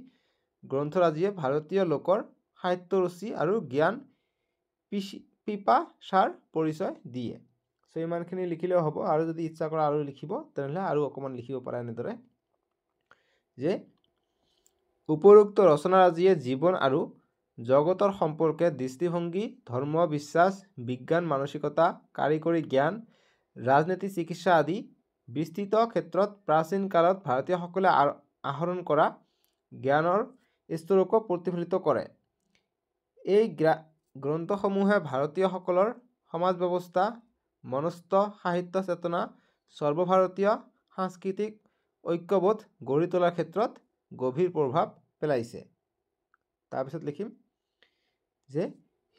গ্ৰন্থৰাজিয়ে ভাৰতীয় লোকৰ সাহিত্যৰুচি আৰু জ্ঞান পিপাসাৰ পৰিচয় দিয়ে। চ' ইমানখিনি লিখিলেও হ'ব, আৰু যদি ইচ্ছা কৰা আৰু লিখিব তেনেহ'লে আৰু অকণমান লিখিব পাৰে এনেদৰে যে উপৰোক্ত ৰচনাৰাজিয়ে জীৱন আৰু জগতৰ সম্পৰ্কে দৃষ্টিভংগী, ধৰ্ম, বিশ্বাস, বিজ্ঞান, মানসিকতা, কাৰিকৰী জ্ঞান, ৰাজনীতি, চিকিৎসা আদি বিস্তৃত ক্ষেত্ৰত প্ৰাচীন কালত ভাৰতীয়সকলে আহৰণ কৰা জ্ঞানৰ স্তৰকো প্ৰতিফলিত কৰে। এই গ্ৰন্থসমূহে ভাৰতীয়সকলৰ সমাজ ব্যৱস্থা, মনস্ত, সাহিত্য চেতনা, সৰ্বভাৰতীয় সাংস্কৃতিক ঐক্যবোধ গঢ়ি তোলাৰ ক্ষেত্ৰত গভীৰ প্ৰভাৱ পেলাইছে। তাৰপিছত লিখিম যে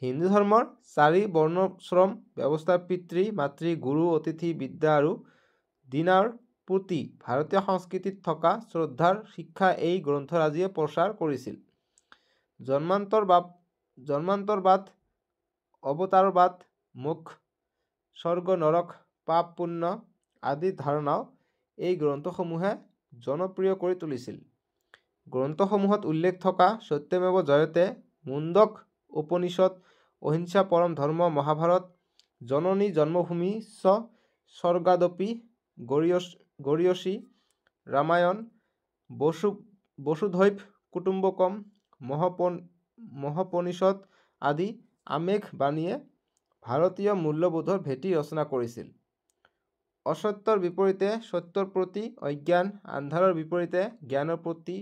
হিন্দু ধৰ্মৰ 4 বৰ্ণাশ্ৰম ব্যৱস্থাৰ পিতৃ, মাতৃ, গুৰু, অতিথি, বিদ্যা আৰু দিনৰ প্ৰতি ভাৰতীয় সংস্কৃতিত থকা শ্ৰদ্ধাৰ শিক্ষা এই গ্ৰন্থৰাজিয়ে প্ৰচাৰ কৰিছিল। জন্মান্তৰবাদ, অৱতাৰবাদ, মোক্ষ, স্বৰ্গ নৰক, পাপ পুণ্য আদি ধাৰণাও এই গ্ৰন্থসমূহে জনপ্ৰিয় কৰি তুলিছিল। গ্ৰন্থসমূহত উল্লেখ থকা সত্যমেৱ জয়তে, মুণ্ডক উপনিষদ, অহিংসা পৰম ধৰ্ম, মহাভাৰত, জননী জন্মভূমিশ্চ স্বৰ্গাদপি, গৰীয়সী, ৰামায়ণ, বসুধৈৱ কুটুম্বকম, মহাপনিষদ আদি আমেখ বাণীয়ে ভাৰতীয় মূল্যবোধৰ ভেটি ৰচনা কৰিছিল। অসত্যৰ বিপৰীতে সত্যৰ প্ৰতি অজ্ঞান, আন্ধাৰৰ বিপৰীতে জ্ঞানৰ প্ৰতি,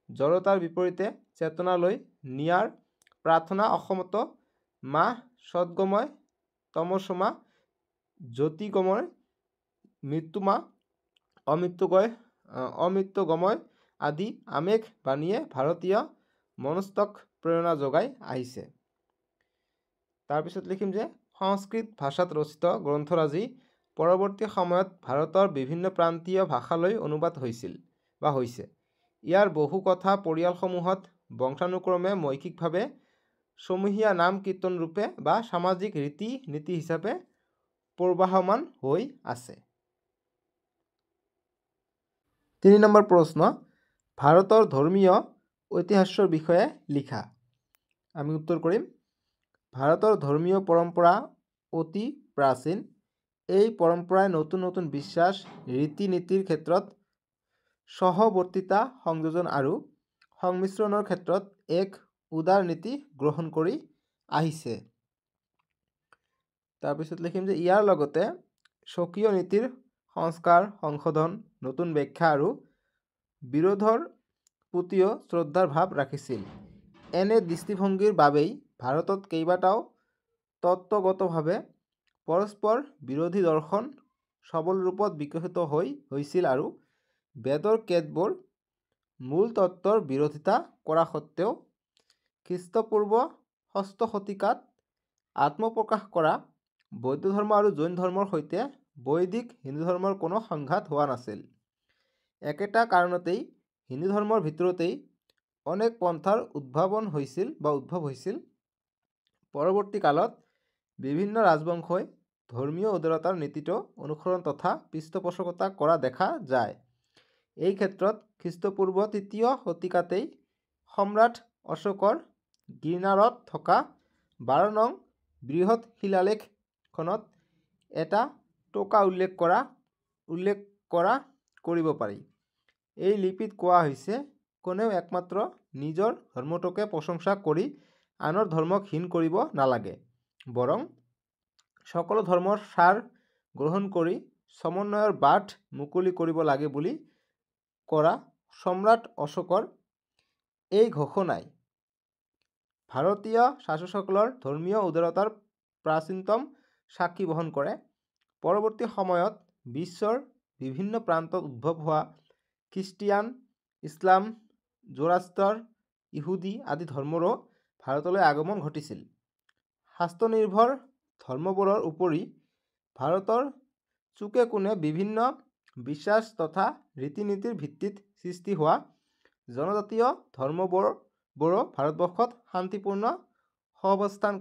জড়তাৰ বিপৰীতে চেতনালৈ নিয়াৰ প্ৰাৰ্থনা, অসমত মা সৎগময়, তমসমা জ্যোতিগময়, মৃত্যুমা অমৃত্যুগময় আদি আমেখ বাণীয়ে ভাৰতীয় মনস্তক প্ৰেৰণা যোগাই আহিছে। তাৰপিছত লিখিম যে সংস্কৃত ভাষাত ৰচিত গ্ৰন্থৰাজি পৰৱৰ্তী সময়ত ভাৰতৰ বিভিন্ন প্ৰান্তীয় ভাষালৈ অনুবাদ হৈছিল বা হৈছে। ইয়াৰ বহু কথা পৰিয়ালসমূহত বংশানুক্ৰমে মৌখিকভাৱে সমূহীয়া নাম কীৰ্তন ৰূপে বা সামাজিক ৰীতি নীতি হিচাপে প্ৰবাহমান হৈ আছে। ৩ নম্বৰ প্ৰশ্ন, ভাৰতৰ ধৰ্মীয় ঐতিহ্যৰ বিষয়ে লিখা। আমি উত্তৰ কৰিম ভাৰতৰ ধৰ্মীয় পৰম্পৰা অতি প্ৰাচীন। এই পৰম্পৰাই নতুন নতুন বিশ্বাস ৰীতি নীতিৰ ক্ষেত্ৰত সহৱৰ্তিতা সংযোজন আৰু সংমিশ্ৰণৰ ক্ষেত্ৰত এক উদাৰ নীতি গ্ৰহণ কৰি আহিছে। তাৰপিছত লিখিম যে ইয়াৰ লগতে স্বকীয় নীতিৰ সংস্কাৰ সংশোধন নতুন ব্যাখ্যা আৰু বিৰোধৰ প্ৰতিও শ্ৰদ্ধাৰ ভাৱ ৰাখিছিল। এনে দৃষ্টিভংগীৰ বাবেই ভাৰতত কেইবাটাও তত্ত্বগতভাৱে পৰস্পৰ বিৰোধী দৰ্শন সবল ৰূপত বিকশিত হৈছিল আৰু বেদৰ কেতবোৰ মূল তত্ত্বৰ বিৰোধিতা কৰা সত্ত্বেও খ্ৰীষ্টপূৰ্ব ৬ষ্ঠ শতিকাত আত্মপ্ৰকাশ কৰা বৌদ্ধ ধৰ্ম আৰু জৈন ধৰ্মৰ সৈতে বৈদিক হিন্দু ধৰ্মৰ কোনো সংঘাত হোৱা নাছিল। একেটা কাৰণতেই হিন্দু ধৰ্মৰ ভিতৰতেই অনেক পন্থাৰ উদ্ভৱ হৈছিল। পৰৱৰ্তী কালত বিভিন্ন ৰাজবংশই ধৰ্মীয় উদাৰতাৰ নীতিটো অনুসৰণ তথা পৃষ্ঠপোষকতা কৰা দেখা যায়। এই ক্ষেত্ৰত খ্ৰীষ্টপূৰ্ব ৩য় শতিকাতেই সম্ৰাট অশোকৰ গিৰ্নাৰত থকা ১২ নং বৃহৎ শিলালেখখনত এটা টোকা উল্লেখ কৰিব পাৰি। এই লিপিত কোৱা হৈছে কোনেও একমাত্ৰ নিজৰ ধৰ্মটোকে প্ৰশংসা কৰি আনৰ ধৰ্মক হীন কৰিব নালাগে, বৰং সকলো ধৰ্মৰ সাৰ গ্ৰহণ কৰি সমন্বয়ৰ বাট মুকলি কৰিব লাগে বুলি কৰা সম্ৰাট অশোকৰ এই ঘোষণাই ভাৰতীয় শাসকসকলৰ ধৰ্মীয় উদাৰতাৰ প্ৰাচীনতম সাক্ষী বহন কৰে। পৰৱৰ্তী সময়ত বিশ্বৰ বিভিন্ন প্ৰান্তত উদ্ভৱ হোৱা খ্ৰীষ্টিয়ান, ইছলাম, জোৰাষ্ট্ৰৰ, ইহুদী আদি ধৰ্মৰো ভাৰতলৈ আগমন ঘটিছিল। শাস্ত্ৰনিৰ্ভৰ ধৰ্মবোৰৰ উপৰি ভাৰতৰ চুকে কোণে বিভিন্ন বিশ্বাস তথা ৰীতি নীতিৰ ভিত্তিত সৃষ্টি হোৱা জনজাতীয় ধৰ্মবোৰো ভাৰতবৰ্ষত শান্তিপূৰ্ণ সহাৱস্থান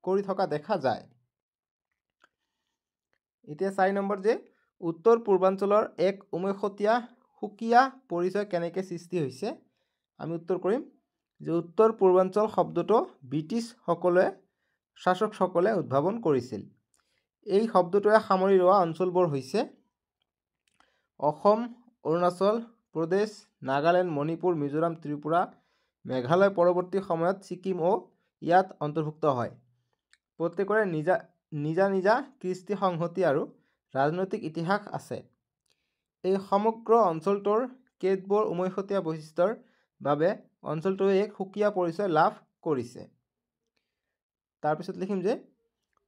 কৰি থকা দেখা যায়। এতিয়া ৪ নম্বৰ যে উত্তৰ পূৰ্বাঞ্চলৰ এক উমৈহতীয়া সুকীয়া পৰিচয় কেনেকৈ সৃষ্টি হৈছে। আমি উত্তৰ কৰিম যে উত্তৰ পূৰ্বাঞ্চল শব্দটো ব্ৰিটিছ শাসকসকলে উদ্ভাৱন কৰিছিল। এই শব্দটোৱে সামৰি লোৱা অঞ্চলবোৰ হৈছে অসম, অৰুণাচল প্ৰদেশ, নাগালেণ্ড, মণিপুৰ, মিজোৰাম, ত্ৰিপুৰা, মেঘালয়, পৰৱৰ্তী সময়ত ছিকিমো ইয়াত অন্তৰ্ভুক্ত হয়। প্ৰত্যেকৰে নিজা নিজা কৃষ্টি সংহতি আৰু ৰাজনৈতিক ইতিহাস আছে। এই সমগ্ৰ অঞ্চলটোৰ কেতবোৰ উমৈহতীয়া বৈশিষ্ট্যৰ বাবে অঞ্চলটোৱে এক সুকীয়া পৰিচয় লাভ কৰিছে। তাৰপিছত লিখিম যে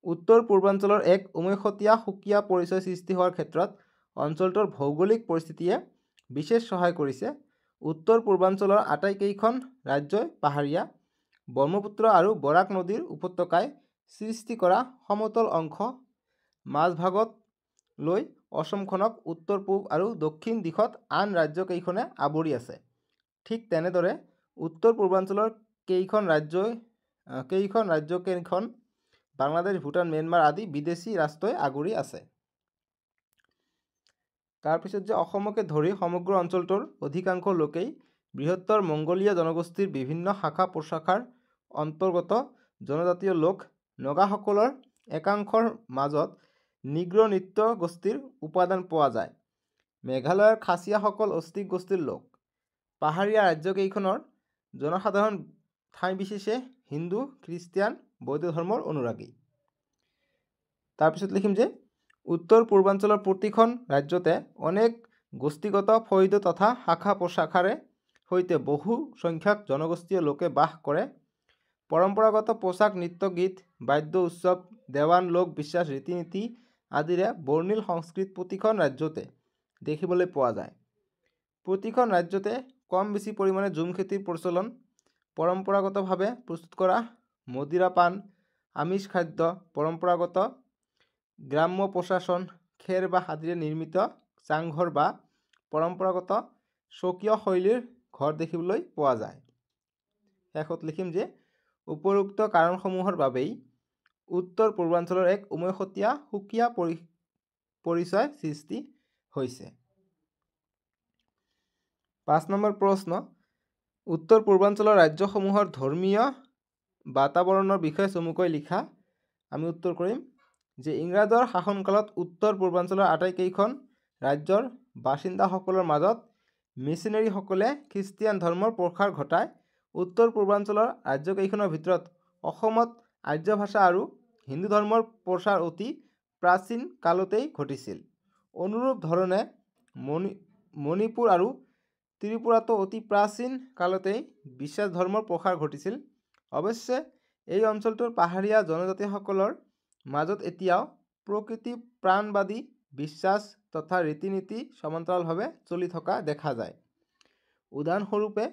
উত্তৰ পূৰ্বাঞ্চলৰ এক উমৈহতীয়া সুকীয়া পৰিচয় সৃষ্টি হোৱাৰ ক্ষেত্ৰত অঞ্চলটোৰ ভৌগোলিক পৰিস্থিতিয়ে বিশেষ সহায় কৰিছে। উত্তৰ পূৰ্বাঞ্চলৰ আটাইকেইখন ৰাজ্যই পাহাৰীয়া, ব্ৰহ্মপুত্ৰ আৰু বৰাক নদীৰ উপত্যকাই সৃষ্টি কৰা সমতল অংশ মাজভাগত লৈ অসমখনক উত্তৰ পূব আৰু দক্ষিণ দিশত আন ৰাজ্যকেইখনে আৱৰি আছে। ঠিক তেনেদৰে উত্তৰ পূৰ্বাঞ্চলৰ কেইখন ৰাজ্যকেইখন বাংলাদেশ, ভূটান, ম্যানমাৰ আদি বিদেশী ৰাষ্ট্ৰই আগুৰি আছে। তাৰপিছত যে অসমকে ধৰি সমগ্ৰ অঞ্চলটোৰ অধিকাংশ লোকেই বৃহত্তৰ মংগোলীয় জনগোষ্ঠীৰ বিভিন্ন শাখা প্ৰশাখাৰ অন্তৰ্গত জনজাতীয় লোক। নগাসকলৰ একাংশৰ মাজত নিগ্ৰো নৃত্য গোষ্ঠীৰ উপাদান পোৱা যায়। মেঘালয়ৰ খাচীয়াসকল অষ্ট্ৰিক গোষ্ঠীৰ লোক। পাহাৰীয়া ৰাজ্যকেইখনৰ জনসাধাৰণ ঠাই বিশেষে হিন্দু, খ্ৰীষ্টিয়ান, বৌদ্ধ ধৰ্মৰ অনুৰাগী। তাৰপিছত লিখিম যে উত্তৰ পূৰ্বাঞ্চলৰ প্ৰতিখন ৰাজ্যতে অনেক গোষ্ঠীগত ফৈদ তথা শাখা প্ৰশাখাৰে সৈতে বহু সংখ্যক জনগোষ্ঠীয় লোকে বাস কৰে। পৰম্পৰাগত পোচাক, নৃত্য, গীত, বাদ্য, উৎসৱ, দেৱান, লোক বিশ্বাস, ৰীতি নীতি আদিৰে বৰ্ণিল সংস্কৃতি প্ৰতিখন ৰাজ্যতে দেখিবলৈ পোৱা যায়। প্ৰতিখন ৰাজ্যতে কম বেছি পৰিমাণে ঝুম খেতিৰ প্ৰচলন, পৰম্পৰাগতভাৱে প্ৰস্তুত কৰা মদিৰা পান, আমিষ খাদ্য, পৰম্পৰাগত গ্ৰাম্য প্ৰশাসন, খেৰ বা হাতীৰে নিৰ্মিত চাংঘৰ বা পৰম্পৰাগত স্বকীয় শৈলীৰ ঘৰ দেখিবলৈ পোৱা যায়। শেষত লিখিম যে উপৰোক্ত কাৰণসমূহৰ বাবেই উত্তৰ পূৰ্বাঞ্চলৰ এক উমৈহতীয়া সুকীয়া পৰিচয় সৃষ্টি হৈছে। ৫ নম্বৰ প্ৰশ্ন, উত্তৰ পূৰ্বাঞ্চলৰ ৰাজ্যসমূহৰ ধৰ্মীয় বাতাবৰণৰ বিষয়ে চমুকৈ লিখা। আমি উত্তৰ কৰিম যে ইংৰাজৰ শাসনকালত উত্তৰ পূৰ্বাঞ্চলৰ আটাইকেইখন ৰাজ্যৰ বাসিন্দাসকলৰ মাজত মিছনেৰীসকলে খ্ৰীষ্টিয়ান ধৰ্মৰ প্ৰসাৰ ঘটায়। উত্তৰ পূৰ্বাঞ্চলৰ ৰাজ্যকেইখনৰ ভিতৰত অসমত আৰ্য ভাষা আৰু হিন্দু ধৰ্মৰ প্ৰচাৰ অতি প্ৰাচীন কালতেই ঘটিছিল। অনুৰূপ ধৰণে মণিপুৰ আৰু ত্ৰিপুৰাতো অতি প্ৰাচীন কালতেই বিশ্বাস ধৰ্মৰ প্ৰসাৰ ঘটিছিল। অৱশ্যে এই অঞ্চলটোৰ পাহাৰীয়া জনজাতিসকলৰ মাজত এতিয়াও প্ৰকৃতি প্ৰাণবাদী বিশ্বাস তথা ৰীতি নীতি সমান্তৰালভাৱে চলি থকা দেখা যায়। উদাহৰণস্বৰূপে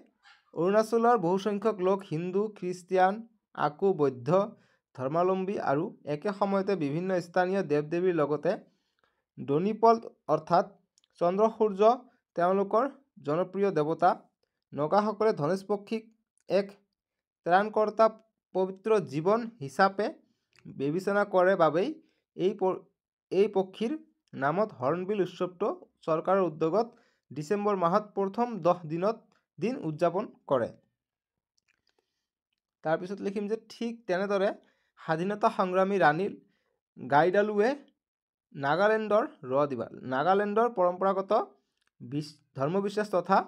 অৰুণাচলৰ বহুসংখ্যক লোক হিন্দু, খ্ৰীষ্টিয়ান, আকো বৌদ্ধ ধৰ্মাৱলম্বী আৰু একে সময়তে বিভিন্ন স্থানীয় দেৱ দেৱীৰ লগতে ডনিপল অৰ্থাৎ চন্দ্ৰ সূৰ্য তেওঁলোকৰ জনপ্ৰিয় দেৱতা। নগাসকলে ধনেশ পক্ষীক এক ত্ৰাণকৰ্তা পবিত্ৰ জীৱন হিচাপে বিবেচনা কৰে বাবেই এই পক্ষীৰ নামত হৰ্ণবিল উৎসৱটো চৰকাৰৰ উদ্যোগত ডিচেম্বৰ মাহত প্ৰথম 10 দিন উদযাপন কৰে। তাৰপিছত লিখিম যে ঠিক তেনেদৰে স্বাধীনতা সংগ্ৰামী ৰাণী গাইডালুৱে নাগালেণ্ডৰ পৰম্পৰাগত ধৰ্মবিশ্বাস তথা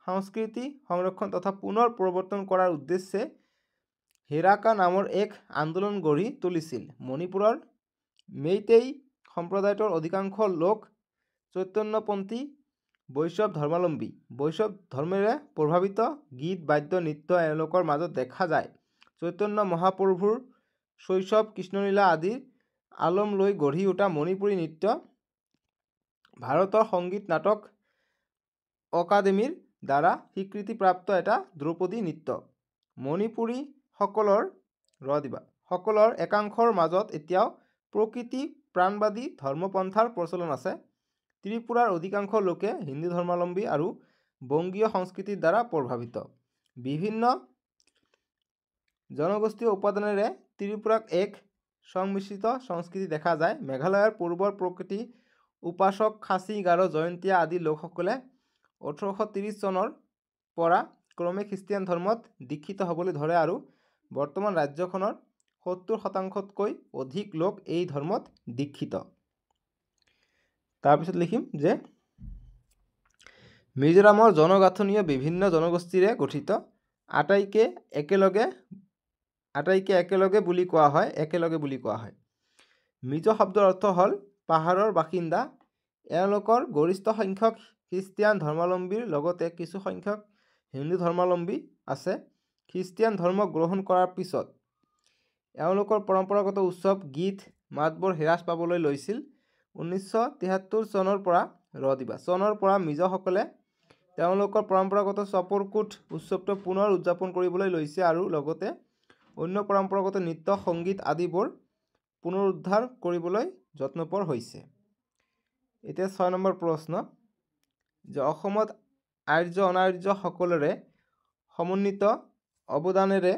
সংস্কৃতি সংৰক্ষণ তথা পুনৰ প্ৰৱৰ্তন কৰাৰ উদ্দেশ্যে হেৰাকা নামৰ এক আন্দোলন গঢ়ি তুলিছিল। মণিপুৰৰ মেইতেই সম্প্ৰদায়টোৰ অধিকাংশ লোক চৈতন্যপন্থী বৈষ্ণৱ ধৰ্মাৱলম্বী। বৈষ্ণৱ ধৰ্মেৰে প্ৰভাৱিত গীত বাদ্য নৃত্য এওঁলোকৰ মাজত দেখা যায়। চৈতন্য মহাপ্ৰভুৰ শৈশৱ কৃষ্ণলীলা আদিৰ আলম লৈ গঢ়ি উঠা মণিপুৰী নৃত্য ভাৰতৰ সংগীত নাটক অকাডেমীৰ দ্বাৰা স্বীকৃতিপ্ৰাপ্ত এটা ধ্ৰুপদী নৃত্য। মণিপুৰী সকলৰ একাংশৰ মাজত এতিয়াও প্ৰকৃতি প্ৰাণবাদী ধৰ্মপন্থাৰ প্ৰচলন আছে। ত্ৰিপুৰাৰ অধিকাংশ লোকে হিন্দু ধৰ্মাৱলম্বী আৰু বংগীয় সংস্কৃতিৰ দ্বাৰা প্ৰভাৱিত। বিভিন্ন জনগোষ্ঠীয় উপাদানেৰে ত্ৰিপুৰাক এক সংমিশ্ৰিত সংস্কৃতি দেখা যায়। মেঘালয়ৰ পূৰ্বৰ প্ৰকৃতি উপাসক খাচী, গাৰো, জয়ন্তীয়া আদি লোকসকলে 1830 চনৰ পৰা ক্ৰমে খ্ৰীষ্টিয়ান ধৰ্মত দীক্ষিত হ'বলৈ ধৰে আৰু বৰ্তমান ৰাজ্যখনৰ 70% অধিক লোক এই ধৰ্মত দীক্ষিত। তাৰপিছত লিখিম যে মিজোৰামৰ জনগাঁথনিও বিভিন্ন জনগোষ্ঠীৰে গঠিত। আটাইকে একেলগে বুলি কোৱা হয়। মিজো শব্দৰ অৰ্থ হ'ল পাহাৰৰ বাসিন্দা। এওঁলোকৰ গৰিষ্ঠ সংখ্যক খ্ৰীষ্টিয়ান ধৰ্মাৱলম্বীৰ লগতে কিছু সংখ্যক হিন্দু ধৰ্মাৱলম্বী আছে। খ্ৰীষ্টিয়ান ধৰ্ম গ্ৰহণ কৰাৰ পিছত এওঁলোকৰ পৰম্পৰাগত উৎসৱ, গীত মাতবোৰ হ্ৰাস পাবলৈ লৈছিল। 1973 চনৰ পৰা মিজোসকলে তেওঁলোকৰ পৰম্পৰাগত চপৰকুট উৎসৱটো পুনৰ উদযাপন কৰিবলৈ লৈছে আৰু লগতে অন্য পৰম্পৰাগত নৃত্য, সংগীত আদিবোৰ পুনৰুদ্ধাৰ কৰিবলৈ যত্নপৰ হৈছে। এতিয়া 6 নম্বৰ প্ৰশ্ন যে অসমত আৰ্য অনাৰ্য সকলোৰে সমন্বিত অৱদানেৰে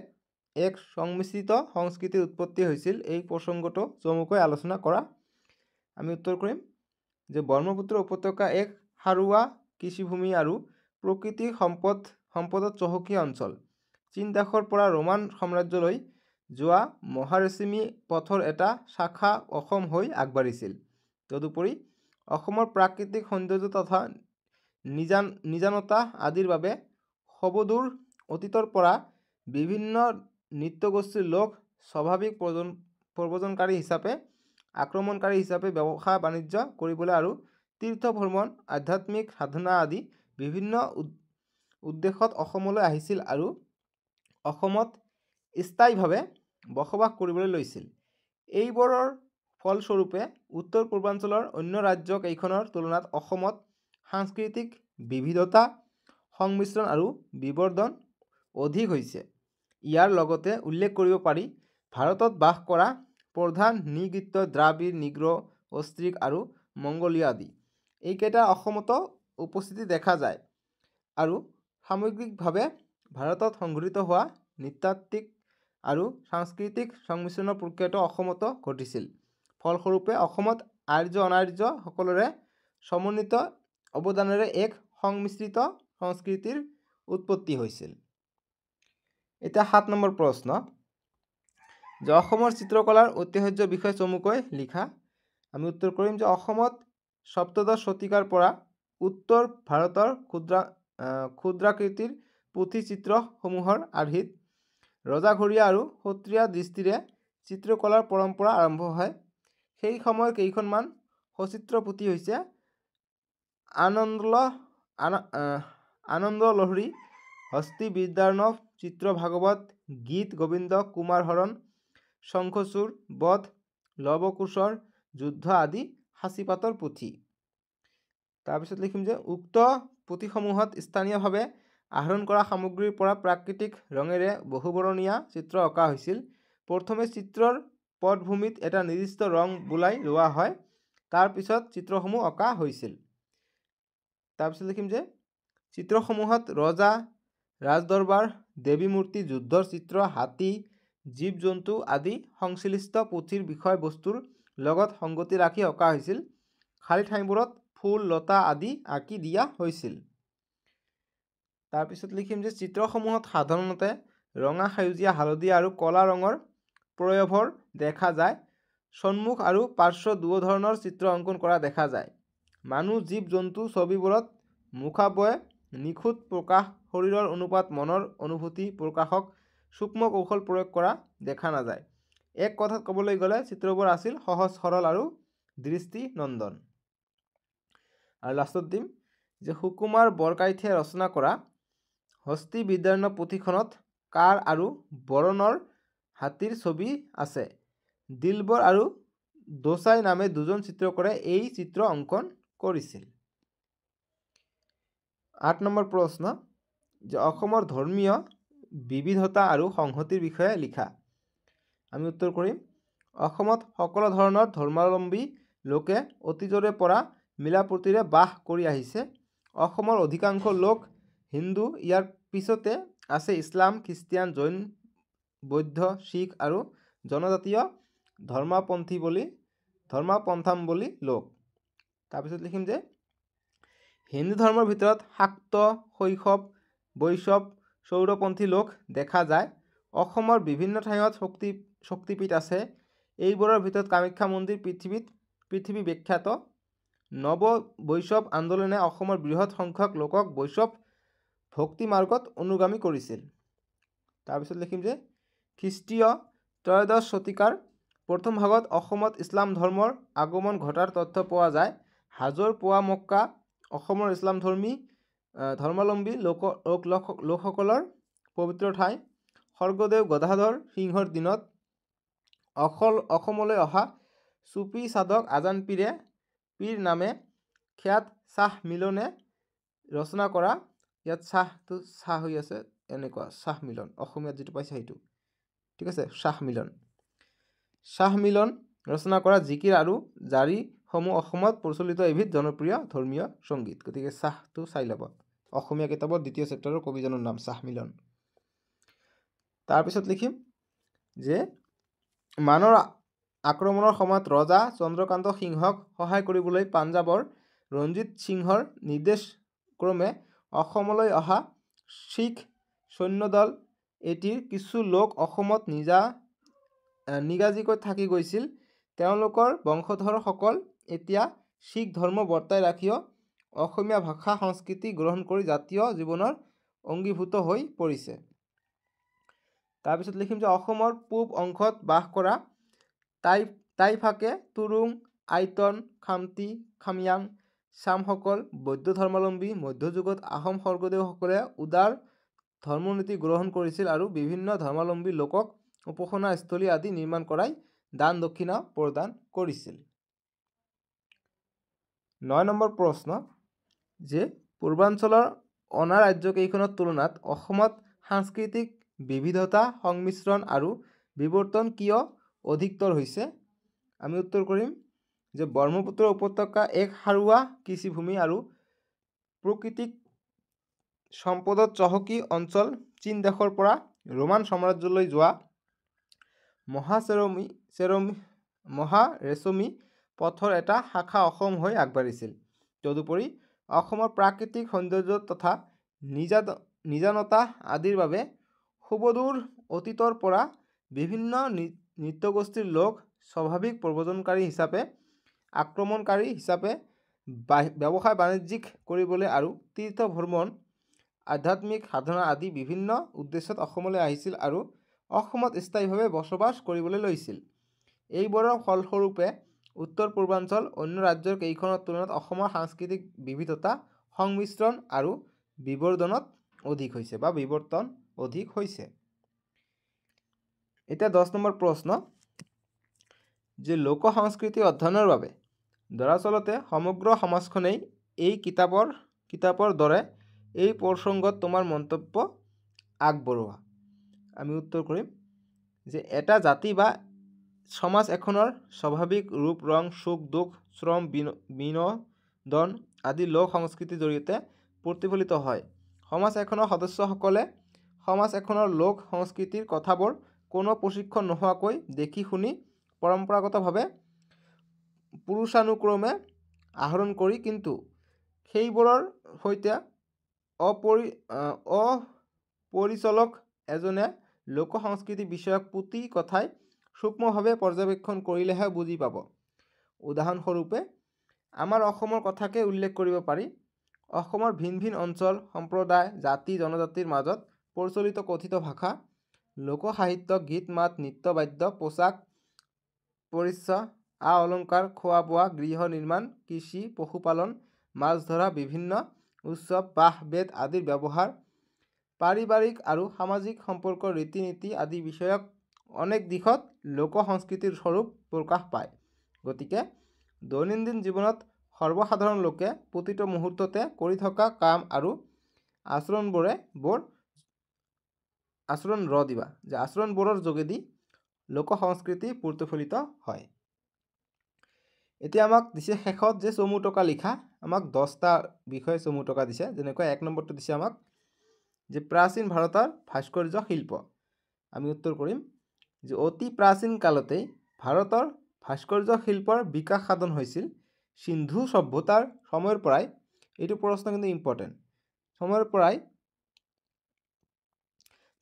এক সংমিশ্ৰিত সংস্কৃতিৰ উৎপত্তি হৈছিল। এই প্ৰসংগটো চমুকৈ আলোচনা কৰা। আমি উত্তৰ কৰিম যে ব্ৰহ্মপুত্ৰ উপত্যকা এক সাৰুৱা কৃষিভূমি আৰু প্ৰকৃতিক সম্পদত চহকী অঞ্চল। চীন দেশৰ পৰা ৰোমান সাম্ৰাজ্যলৈ যোৱা মহাৰেচমী পথৰ এটা শাখা অসম হৈ আগবাঢ়িছিল। তদুপৰি অসমৰ প্ৰাকৃতিক সৌন্দৰ্য তথা নিজানতা আদিৰ বাবে সবদূৰ অতীতৰ পৰা বিভিন্ন নৃত্যগোষ্ঠীৰ লোক স্বাভাৱিক প্ৰব্ৰজনকাৰী হিচাপে, আক্ৰমণকাৰী হিচাপে ব্যৱসায় বাণিজ্য কৰিবলৈ আৰু তীৰ্থ ভ্ৰমণ, আধ্যাত্মিক সাধনা আদি বিভিন্ন উদ্দেশ্যত অসমলৈ আহিছিল আৰু অসমত স্থায়ীভাৱে বসবাস কৰিবলৈ লৈছিল। এইবোৰৰ ফলস্বৰূপে উত্তৰ পূৰ্বাঞ্চলৰ অন্য ৰাজ্য কেইখনৰ তুলনাত অসমত সাংস্কৃতিক বিবিধতা, সংমিশ্ৰণ আৰু বিবৰ্ধন অধিক হৈছে। ইয়াৰ লগতে উল্লেখ কৰিব পাৰি ভাৰতত বাস কৰা প্ৰধান নৃগোষ্ঠী দ্ৰাবিড়, নিগ্ৰো, অষ্ট্ৰিক আৰু মংগোলীয় আদি এইকেইটা অসমতো উপস্থিতি দেখা যায় আৰু সামগ্ৰিকভাৱে ভাৰতত সংঘটিত হোৱা নৃতাত্ত্বিক আৰু সাংস্কৃতিক সংমিশ্ৰণৰ প্ৰক্ৰিয়াটো অসমতো ঘটিছিল। ফলস্বৰূপে অসমত আৰ্য অনাৰ্য সকলোৰে সমন্বিত অৱদানেৰে এক সংমিশ্ৰিত সংস্কৃতিৰ উৎপত্তি হৈছিল। এতিয়া 7 নম্বৰ প্ৰশ্ন যে অসমৰ চিত্ৰকলাৰ ঐতিহ্যৰ বিষয়ে চমুকৈ লিখা। আমি উত্তৰ কৰিম যে অসমত সপ্তদশ শতিকাৰ পৰা উত্তৰ ভাৰতৰ ক্ষুদ্ৰাকৃতিৰ পুথি চিত্ৰসমূহৰ আৰ্হিত ৰজাঘৰীয়া আৰু সত্ৰীয়া দৃষ্টিৰে চিত্ৰকলাৰ পৰম্পৰা আৰম্ভ হয়। সেই সময়ৰ কেইখনমান সচিত্ৰ পুথি হৈছে আনন্দ লহৰী, হস্তি বিদ্যাৰ্ণৱ, চিত্ৰ ভাগৱত, গীত গোবিন্দ, কুমাৰ হৰণ, শংখচূড়, বধ, লৱকুশৰ যুদ্ধ আদি সাঁচিপাতৰ পুথি। তাৰপিছত লিখিম যে উক্ত পুথিসমূহত স্থানীয়ভাৱে আহৰণ কৰা সামগ্ৰীৰ পৰা প্ৰাকৃতিক ৰঙেৰে বহুবৰণীয়া চিত্ৰ অঁকা হৈছিল। প্ৰথমে চিত্ৰৰ পটভূমিত এটা নিৰ্দিষ্ট ৰং বোলাই লোৱা হয়, তাৰ পিছত চিত্ৰসমূহ অঁকা হৈছিল। তাৰপিছত লিখিম যে চিত্ৰসমূহত ৰজা, ৰাজদৰবাৰ, দেৱী মূৰ্তি, যুদ্ধৰ চিত্ৰ, হাতী, জীৱ জন্তু আদি সংশ্লিষ্ট পুথিৰ বিষয়বস্তুৰ লগত সংগতি ৰাখি অঁকা হৈছিল। খালী ঠাইবোৰত ফুল, লতা আদি আঁকি দিয়া হৈছিল। তাৰপিছত লিখিম যে চিত্ৰসমূহত সাধাৰণতে ৰঙা, সেউজীয়া, হালধীয়া আৰু ক'লা ৰঙৰ প্ৰয়োভৰ দেখা যায়। সন্মুখ আৰু পাৰ্শ্ব দুয়ো ধৰণৰ চিত্ৰ অংকন কৰা দেখা যায়। মানুহ, জীৱ জন্তু ছবিবোৰত মুখাৱয় নিখুঁত প্ৰকাশ, শৰীৰৰ অনুপাত, মনৰ অনুভূতি প্ৰকাশক সূক্ষ্ম কৌশল প্ৰয়োগ কৰা দেখা নাযায়। এক কথাত ক'বলৈ গ'লে চিত্ৰবোৰ আছিল সহজ সৰল আৰু দৃষ্টিনন্দন। আৰু লাষ্টত দিম যে সুকুমাৰ বৰকাইথে ৰচনা কৰা হস্তি বিদ্যাৰ্ণৱ পুথিখনত কাৰ আৰু বৰণৰ হাতীৰ ছবি আছে। দিলবৰ আৰু দোচাই নামে দুজন চিত্ৰকৰে এই চিত্ৰ অংকন কৰিছিল। ৮ নম্বৰ প্ৰশ্ন যে অসমৰ ধৰ্মীয় বিবিধতা আৰু সংহতিৰ বিষয়ে লিখা। আমি উত্তৰ কৰিম অসমত সকলো ধৰণৰ ধৰ্মাৱলম্বী লোকে অতীজৰে পৰা মিলাপ্ৰীতিৰে বাস কৰি আহিছে। অসমৰ অধিকাংশ লোক হিন্দু, ইয়াৰ পিছতে আছে ইছলাম, খ্ৰীষ্টিয়ান, জৈন, বৌদ্ধ, শিখ আৰু জনজাতীয় ধৰ্মাৱলম্বী লোক। তাৰপিছত লিখিম যে হিন্দু ধৰ্মৰ ভিতৰত শাক্ত, শৈশৱ, বৈষ্ণৱ, চৌৰপন্থী লোক দেখা যায়। অসমৰ বিভিন্ন ঠাইত শক্তিপীঠ আছে। এইবোৰৰ ভিতৰত কামাখ্যা মন্দিৰ পৃথিৱী বিখ্যাত। নৱ বৈষ্ণৱ আন্দোলনে অসমৰ বৃহৎ সংখ্যক লোকক বৈষ্ণৱ ভক্তি মাৰ্গত অনুগামী কৰিছিল। তাৰপিছত লিখিম যে খ্ৰীষ্টীয় ত্ৰয়োদশ শতিকাৰ প্ৰথম ভাগত অসমত ইছলাম ধৰ্মৰ আগমন ঘটাৰ তথ্য পোৱা যায়। হাজোৰ পোৱা মক্কা অসমৰ ধৰ্মাৱলম্বী লোকসকলৰ পবিত্ৰ ঠাই। স্বৰ্গদেউ গদাধৰ সিংহৰ দিনত অসমলৈ অহা চুফী সাধক আজান পীৰ নামে খ্যাত শ্বাহ মিলনে ৰচনা কৰা, ইয়াত চাহ হৈ আছে এনেকুৱা শ্বাহ মিলন, অসমীয়াত যিটো পাইছে সেইটো ঠিক আছে, শ্বাহ মিলন ৰচনা কৰা জিকিৰ আৰু জাৰিসমূহ অসমত প্ৰচলিত এবিধ জনপ্ৰিয় ধৰ্মীয় সংগীত। গতিকে চাহটো চাই ল'ব। অসমীয়া কিতাপত দ্বিতীয় চেপ্টাৰৰ কবিজনৰ নাম শ্বাহ মিলন। তাৰপিছত লিখিম যে মানৰ আক্ৰমণৰ সময়ত ৰজা চন্দ্ৰকান্ত সিংহক সহায় কৰিবলৈ পাঞ্জাৱৰ ৰঞ্জিত সিংহৰ নিৰ্দেশক্ৰমে অসমলৈ অহা শিখ সৈন্যদল এটিৰ কিছু লোক অসমত নিগাজীকৈ থাকি গৈছিল। তেওঁলোকৰ বংশধৰসকল এতিয়া শিখ ধৰ্ম বৰ্তাই ৰাখিও অসমীয়া ভাষা সংস্কৃতি গ্ৰহণ কৰি জাতীয় জীৱনৰ অংগীভূত হৈ পৰিছে। তাৰপিছত লিখিম যে অসমৰ পূব অংশত বাস কৰা টাইফাকে তুৰুং, আইটন, খামতি, খাময়াং, চামসকল বৌদ্ধ ধৰ্মাৱলম্বী। মধ্যযুগত আহোম স্বৰ্গদেউসকলে উদাৰ ধৰ্মনীতি গ্ৰহণ কৰিছিল আৰু বিভিন্ন ধৰ্মাৱলম্বী লোকক উপাসনা স্থলী আদি নিৰ্মাণ কৰাই দান দক্ষিণা প্ৰদান কৰিছিল। ৯ নম্বৰ প্ৰশ্ন যে পূৰ্বাঞ্চলৰ অনা ৰাজ্যকেইখনৰ তুলনাত অসমত সাংস্কৃতিক বিবিধতা, সংমিশ্ৰণ আৰু বিৱৰ্তন কিয় অধিকতৰ হৈছে। আমি উত্তৰ কৰিম যে ব্ৰহ্মপুত্ৰ উপত্যকা এক সাৰুৱা কৃষিভূমি আৰু প্ৰাকৃতিক সম্পদত চহকী অঞ্চল। চীন দেশৰ পৰা ৰোমান সাম্ৰাজ্যলৈ যোৱা মহাৰেচমী পথৰ এটা শাখা অসম হৈ আগবাঢ়িছিল। তদুপৰি অসমৰ প্ৰাকৃতিক সৌন্দৰ্য তথা নিজানতা আদিৰ বাবে সুদূৰ অতীতৰ পৰা বিভিন্ন নৃত্যগোষ্ঠীৰ লোক স্বাভাৱিক প্ৰব্ৰজনকাৰী হিচাপে আক্ৰমণকাৰী হিচাপে ব্যৱসায় বাণিজ্যিক কৰিবলৈ আৰু তীৰ্থ ভ্ৰমণ আধ্যাত্মিক সাধনা আদি বিভিন্ন উদ্দেশ্যত অসমলৈ আহিছিল আৰু অসমত স্থায়ীভাৱে বসবাস কৰিবলৈ লৈছিল। এইবোৰৰ ফলস্বৰূপে উত্তৰ পূৰ্বাঞ্চল অন্য ৰাজ্যৰ কেইখনৰ তুলনাত অসমৰ সাংস্কৃতিক বিবিধতা সংমিশ্ৰণ আৰু বিৱৰ্তন অধিক হৈছে। এতিয়া 10 নম্বৰ প্ৰশ্ন যে লোক সংস্কৃতি অধ্যয়নৰ বাবে দৰাচলতে সমগ্ৰ সমাজখনেই এই কিতাপৰ দৰে এই প্ৰসংগত তোমাৰ মন্তব্য আগবঢ়োৱা। আমি উত্তৰ কৰিম যে এটা জাতি বা সমাজ এখনৰ স্বাভাৱিক ৰূপ ৰং সুখ দুখ শ্ৰম বিনোদন আদি লোক সংস্কৃতিৰ জৰিয়তে প্ৰতিফলিত হয়। সমাজ এখনৰ সদস্যসকলে সমাজ এখনৰ লোক সংস্কৃতিৰ কথাবোৰ কোনো প্ৰশিক্ষণ নোহোৱাকৈ দেখি শুনি পৰম্পৰাগতভাৱে পুৰুষানুক্ৰমে আহৰণ কৰি কিন্তু সেইবোৰৰ সৈতে অপৰিচালক এজনে লোক সংস্কৃতি বিষয়ক পুথি কথাই সূক্ষ্মভাৱে পৰ্যবেক্ষণ কৰিলেহে বুজি পাব। উদাহৰণস্বৰূপে আমাৰ অসমৰ কথাকে উল্লেখ কৰিব পাৰি। অসমৰ ভিন ভিন অঞ্চল সম্প্ৰদায় জাতি জনজাতিৰ মাজত প্ৰচলিত কথিত ভাষা লোক সাহিত্য গীত মাত নৃত্য বাদ্য পোচাক পৰিচ্ছদ আ অলংকাৰ খোৱা বোৱা গৃহ নিৰ্মাণ কৃষি পশুপালন মাছ ধৰা বিভিন্ন উৎসৱ বাহ বেদ আদিৰ ব্যৱহাৰ পাৰিবাৰিক আৰু সামাজিক সম্পৰ্ক ৰীতি নীতি আদি বিষয়ক অনেক দিশত লোক সংস্কৃতিৰ স্বৰূপ প্ৰকাশ পায়। গতিকে দৈনন্দিন জীৱনত সৰ্বসাধাৰণ লোকে প্ৰতিটো মুহূৰ্ততে কৰি থকা কাম আৰু আচৰণবোৰৰ যোগেদি লোক সংস্কৃতি প্ৰতিফলিত হয়। এতিয়া আমাক দিছে শেষত যে চমু টকা লিখা আমাক 10টা বিষয়ে চমু টকা দিছে। যেনেকৈ 1 নম্বৰটো দিছে আমাক যে প্ৰাচীন ভাৰতৰ ভাস্কৰ্য শিল্প। আমি উত্তৰ কৰিম যে অতি প্ৰাচীন কালতেই ভাৰতৰ ভাস্কৰ্য শিল্পৰ বিকাশ সাধন হৈছিল। সিন্ধু সভ্যতাৰ সময়ৰ পৰাই এইটো প্ৰশ্ন কিন্তু ইম্পৰ্টেণ্ট সময়ৰ পৰাই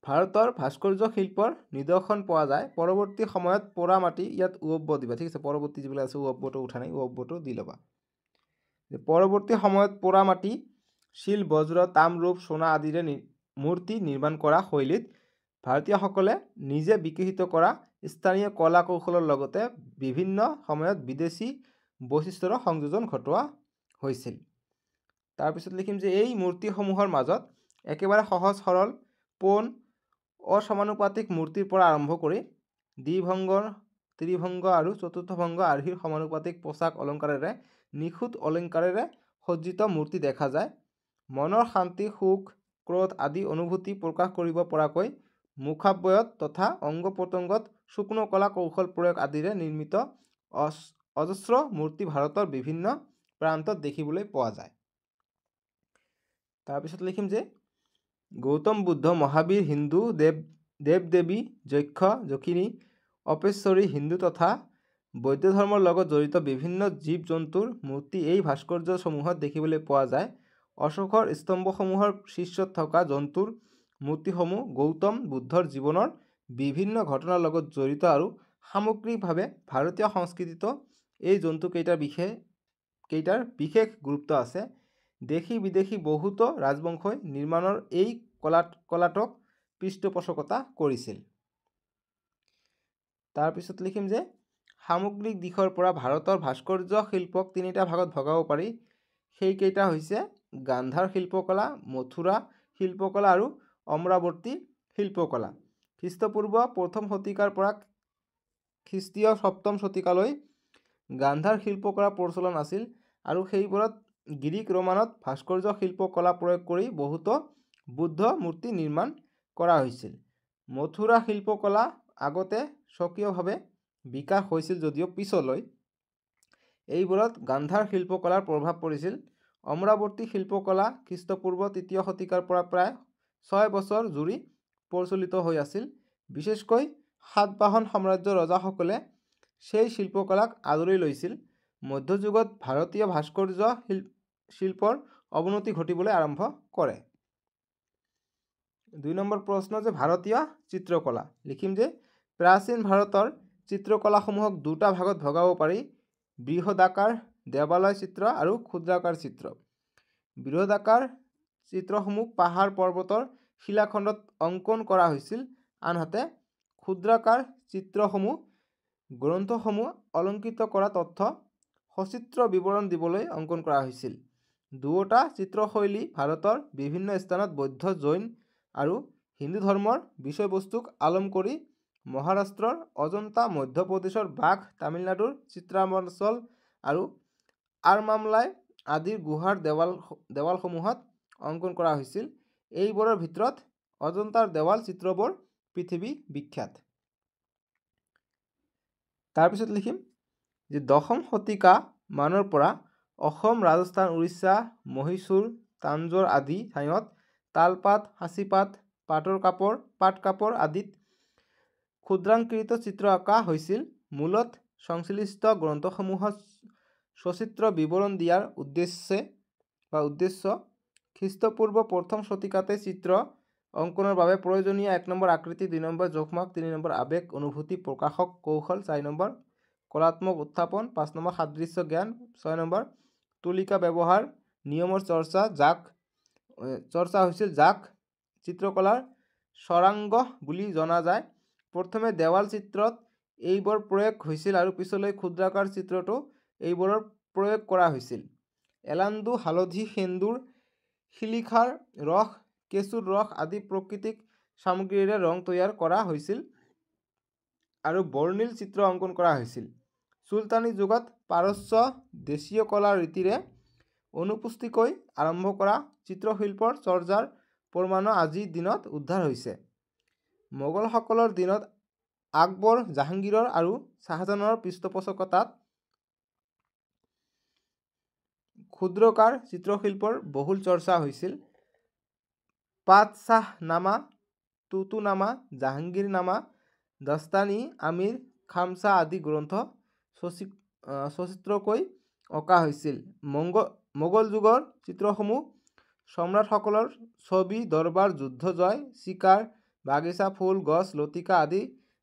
ভাৰতৰ ভাস্কৰ্য শিল্পৰ নিদৰ্শন পোৱা যায়। পৰৱৰ্তী সময়ত পোৰা মাটি ইয়াত উৱব্ব দিবা ঠিক আছে। পৰৱৰ্তী যিবিলাক আছে উৱব্বটো উঠা নাই উৱব্বটো দি ল'বা। পৰৱৰ্তী সময়ত পোৰা মাটি শিল বজ্ৰ তাম ৰূপ সোণা আদিৰে মূৰ্তি নিৰ্মাণ কৰা শৈলীত ভাৰতীয়সকলে নিজে বিকশিত কৰা স্থানীয় কলা কৌশলৰ লগতে বিভিন্ন সময়ত বিদেশী বৈশিষ্ট্যৰ সংযোজন ঘটোৱা হৈছিল। তাৰপিছত লিখিম যে এই মূৰ্তিসমূহৰ মাজত একেবাৰে সহজ সৰল পোন অসমানুপাতিক মূৰ্তিৰ পৰা আৰম্ভ কৰি দ্বিভংগ ত্ৰিভংগ আৰু চতুৰ্থভংগ আৰ্হিৰ সমানুপাতিক পোচাক অলংকাৰেৰে নিখুঁত অলংকাৰেৰে সজ্জিত মূৰ্তি দেখা যায়। মনৰ শান্তি সুখ ক্ৰোধ আদি অনুভূতি প্ৰকাশ কৰিব পৰাকৈ মুখাৱয়ব তথা অংগ প্ৰত্যংগত সূক্ষ্ম কলা কৌশল প্ৰয়োগ আদিৰে নিৰ্মিত অজস্ৰ মূৰ্তি ভাৰতৰ বিভিন্ন প্ৰান্তত দেখিবলৈ পোৱা যায়। তাৰপিছত লিখিম যে গৌতম বুদ্ধ মহাবীৰ হিন্দু দেৱ দেৱী যক্ষ যক্ষিণী অপেশ্বৰী হিন্দু তথা বৌদ্ধ ধৰ্মৰ লগত জড়িত বিভিন্ন জীৱ জন্তুৰ মূৰ্তি এই ভাস্কৰ্যসমূহত দেখিবলৈ পোৱা যায়। অশোকৰ স্তম্ভসমূহৰ শীৰ্ষত থকা জন্তুৰ মূৰ্তিসমূহ গৌতম বুদ্ধৰ জীৱনৰ বিভিন্ন ঘটনাৰ লগত জড়িত আৰু সামগ্ৰিকভাৱে ভাৰতীয় সংস্কৃতিতো এই জন্তুকেইটাৰ বিশেষ গুৰুত্ব আছে। দেশী বিদেশী বহুতো ৰাজবংশই নিৰ্মাণৰ এই কলাটোক পৃষ্ঠপোষকতা কৰিছিল। তাৰপিছত লিখিম যে সামগ্ৰিক দিশৰ পৰা ভাৰতৰ ভাস্কৰ্য শিল্পক 3টা ভাগত ভগাব পাৰি। সেইকেইটা হৈছে গান্ধাৰ শিল্পকলা মথুৰা শিল্পকলা আৰু অমৰাৱতী শিল্পকলা। খ্ৰীষ্টপূৰ্ব 1ম শতিকাৰ পৰা খ্ৰীষ্টীয় 7ম শতিকালৈ গান্ধাৰ শিল্পকলাৰ প্ৰচলন আছিল আৰু সেইবোৰত গ্ৰীক ৰোমানত ভাস্কৰ্য শিল্পকলা প্ৰয়োগ কৰি বহুতো বুদ্ধ মূৰ্তি নিৰ্মাণ কৰা হৈছিল। মথুৰা শিল্পকলা আগতে স্বকীয়ভাৱে বিকাশ হৈছিল যদিও পিছলৈ এইবোৰত গান্ধাৰ শিল্পকলাৰ প্ৰভাৱ পৰিছিল। অমৰাৱতী শিল্পকলা খ্ৰীষ্টপূৰ্ব 3য় শতিকাৰ পৰা প্ৰায় 6 বছৰ জুৰি প্ৰচলিত হৈ আছিল। বিশেষকৈ সাতবাহন সাম্ৰাজ্যৰ ৰজাসকলে সেই শিল্পকলাক আদৰি লৈছিল। মধ্যযুগত ভাৰতীয় ভাস্কৰ্য শিল্পৰ অৱনতি ঘটিবলৈ আৰম্ভ কৰে। 2 নম্বৰ প্ৰশ্ন যে ভাৰতীয় চিত্ৰকলা লিখিম যে প্ৰাচীন ভাৰতৰ চিত্ৰকলাসমূহক দুটা ভাগত ভগাব পাৰি, বৃহদাকাৰ দেৱালয় চিত্ৰ আৰু ক্ষুদ্ৰাকাৰ চিত্ৰ। বৃহদাকাৰ চিত্ৰসমূহ পাহাৰ পৰ্বতৰ শিলাখণ্ডত অংকন কৰা হৈছিল, আনহাতে ক্ষুদ্ৰাকাৰ চিত্ৰসমূহ গ্ৰন্থসমূহ অলংকৃত কৰা তথ্য সচিত্ৰ বিৱৰণ দিবলৈ অংকন কৰা হৈছিল। দুয়োটা চিত্ৰশৈলী ভাৰতৰ বিভিন্ন স্থানত বৌদ্ধ, জৈন আৰু হিন্দু ধৰ্মৰ বিষয়বস্তুক আলম কৰি মহাৰাষ্ট্ৰৰ অজন্তা, মধ্যপ্ৰদেশৰ বাঘ, তামিলনাডুৰ চিত্ৰাঞ্চল আৰু আৰমামলাই আদিৰ গুহাৰ দেৱালসমূহত অংকন কৰা হৈছিল। এইবোৰৰ ভিতৰত অজন্তাৰ দেৱাল চিত্ৰবোৰ পৃথিৱী বিখ্যাত। তাৰপিছত লিখিম যে 10ম শতিকা মানৰ পৰা অসম, ৰাজস্থান, উৰিষ্যা, মহীশূৰ, তাঞ্জোৰ আদি ঠাইত তালপাত, সাঁচিপাত, পাট কাপোৰ আদিত ক্ষুদ্ৰাংকৃত চিত্ৰ অঁকা হৈছিল। মূলত সংশ্লিষ্ট গ্ৰন্থসমূহত সচিত্ৰ বিৱৰণ দিয়াৰ উদ্দেশ্য খ্ৰীষ্টপূৰ্ব 1ম শতিকাতে চিত্ৰ অংকনৰ বাবে প্ৰয়োজনীয় 1 নম্বৰ আকৃতি, 2 নম্বৰ জোখমাখ, 3 নম্বৰ আৱেগ অনুভূতি প্ৰকাশক কৌশল, 4 নম্বৰ কলাত্মক উত্থাপন, 5 নম্বৰ সাদৃশ্য জ্ঞান, 6 নম্বৰ তুলিকা ব্যৱহাৰ নিয়মৰ চৰ্চা হৈছিল, যাক চিত্ৰকলাৰ স্বৰাংগ বুলি জনা যায়। প্ৰথমে দেৱাল চিত্ৰত এইবোৰ প্ৰয়োগ হৈছিল আৰু পিছলৈ ক্ষুদ্ৰাকাৰ চিত্ৰতো এইবোৰৰ প্ৰয়োগ কৰা হৈছিল। এলান্দু, হালধি, সেন্দুৰ, শিলিখাৰ ৰস, কেঁচুৰ ৰস আদি প্ৰাকৃতিক সামগ্ৰীৰে ৰং তৈয়াৰ কৰা হৈছিল আৰু বৰ্ণিল চিত্ৰ অংকন কৰা হৈছিল। চুলতানী যুগত পাৰস্য দেশীয় কলা ৰীতিৰে অনুপস্থিতিকৈ আৰম্ভ কৰা চিত্ৰশিল্পৰ চৰ্যাৰ প্ৰমাণো আজিৰ দিনত উদ্ধাৰ হৈছে। মোগলসকলৰ দিনত আকবৰ, জাহাংগীৰৰ আৰু শ্বাহজাহানৰ পৃষ্ঠপোষকতাত ক্ষুদ্ৰাকাৰ চিত্ৰশিল্পৰ বহুল চৰ্চা হৈছিল। পাদশ্বাহনামা, তুতুনামা, জাহাংগীৰনামা, দস্তানী, আমিৰ খামছা আদি গ্ৰন্থ সচিত্ৰকৈ অঁকা হৈছিল। মোগল যুগৰ চিত্ৰসমূহ সম্ৰাটসকলৰ ছবি, দৰবাৰ, যুদ্ধ জয়, চিকাৰ, বাগিচা, ফুল, গছ, লতিকা আদি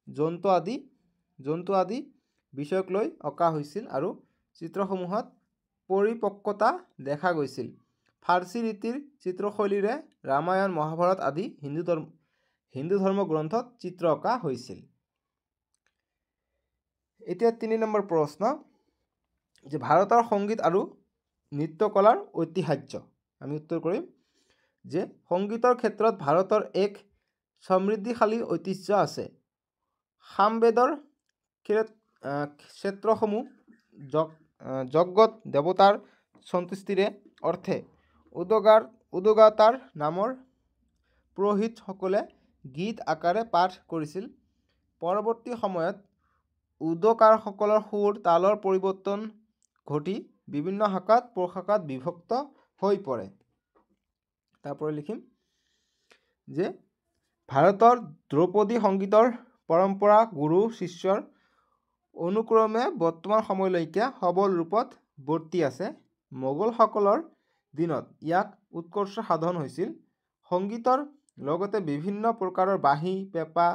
জন্তু আদি বিষয়ক লৈ অঁকা হৈছিল আৰু চিত্ৰসমূহত পৰিপক্কতা দেখা গৈছিল। ফাৰ্চী ৰীতিৰ চিত্ৰশৈলীৰে ৰামায়ণ, মহাভাৰত আদি হিন্দু ধৰ্ম গ্ৰন্থত চিত্ৰ অঁকা হৈছিল। এতিয়া 3 নম্বৰ প্ৰশ্ন যে ভাৰতৰ সংগীত আৰু নৃত্যকলাৰ ঐতিহ্য। আমি উত্তৰ কৰিম যে সংগীতৰ ক্ষেত্ৰত ভাৰতৰ এক সমৃদ্ধিশালী ঐতিহ্য আছে। সামবেদৰ ক্ষেত্ৰসমূহ যজ্ঞত দেৱতাৰ সন্তুষ্টিৰে অৰ্থে উদগাতাৰ নামৰ পুৰোহিতসকলে গীত আকাৰে পাঠ কৰিছিল। পৰৱৰ্তী সময়ত উদগাৰসকলৰ সুৰ, তালৰ পৰিৱৰ্তন ঘটি বিভিন্ন শাখাত প্ৰশাখাত বিভক্ত হৈ পৰে। তাৰপৰা লিখিম যে ভাৰতৰ ধ্ৰুপদী সংগীতৰ পৰম্পৰা গুৰু শিষ্যৰ অনুক্ৰমে বৰ্তমান সময়লৈকে সবল ৰূপত বৰ্তি আছে। মোগলসকলৰ দিনত ইয়াক উৎকৰ্ষ সাধন হৈছিল। সংগীতৰ লগতে বিভিন্ন প্ৰকাৰৰ বাঁহী, পেঁপা,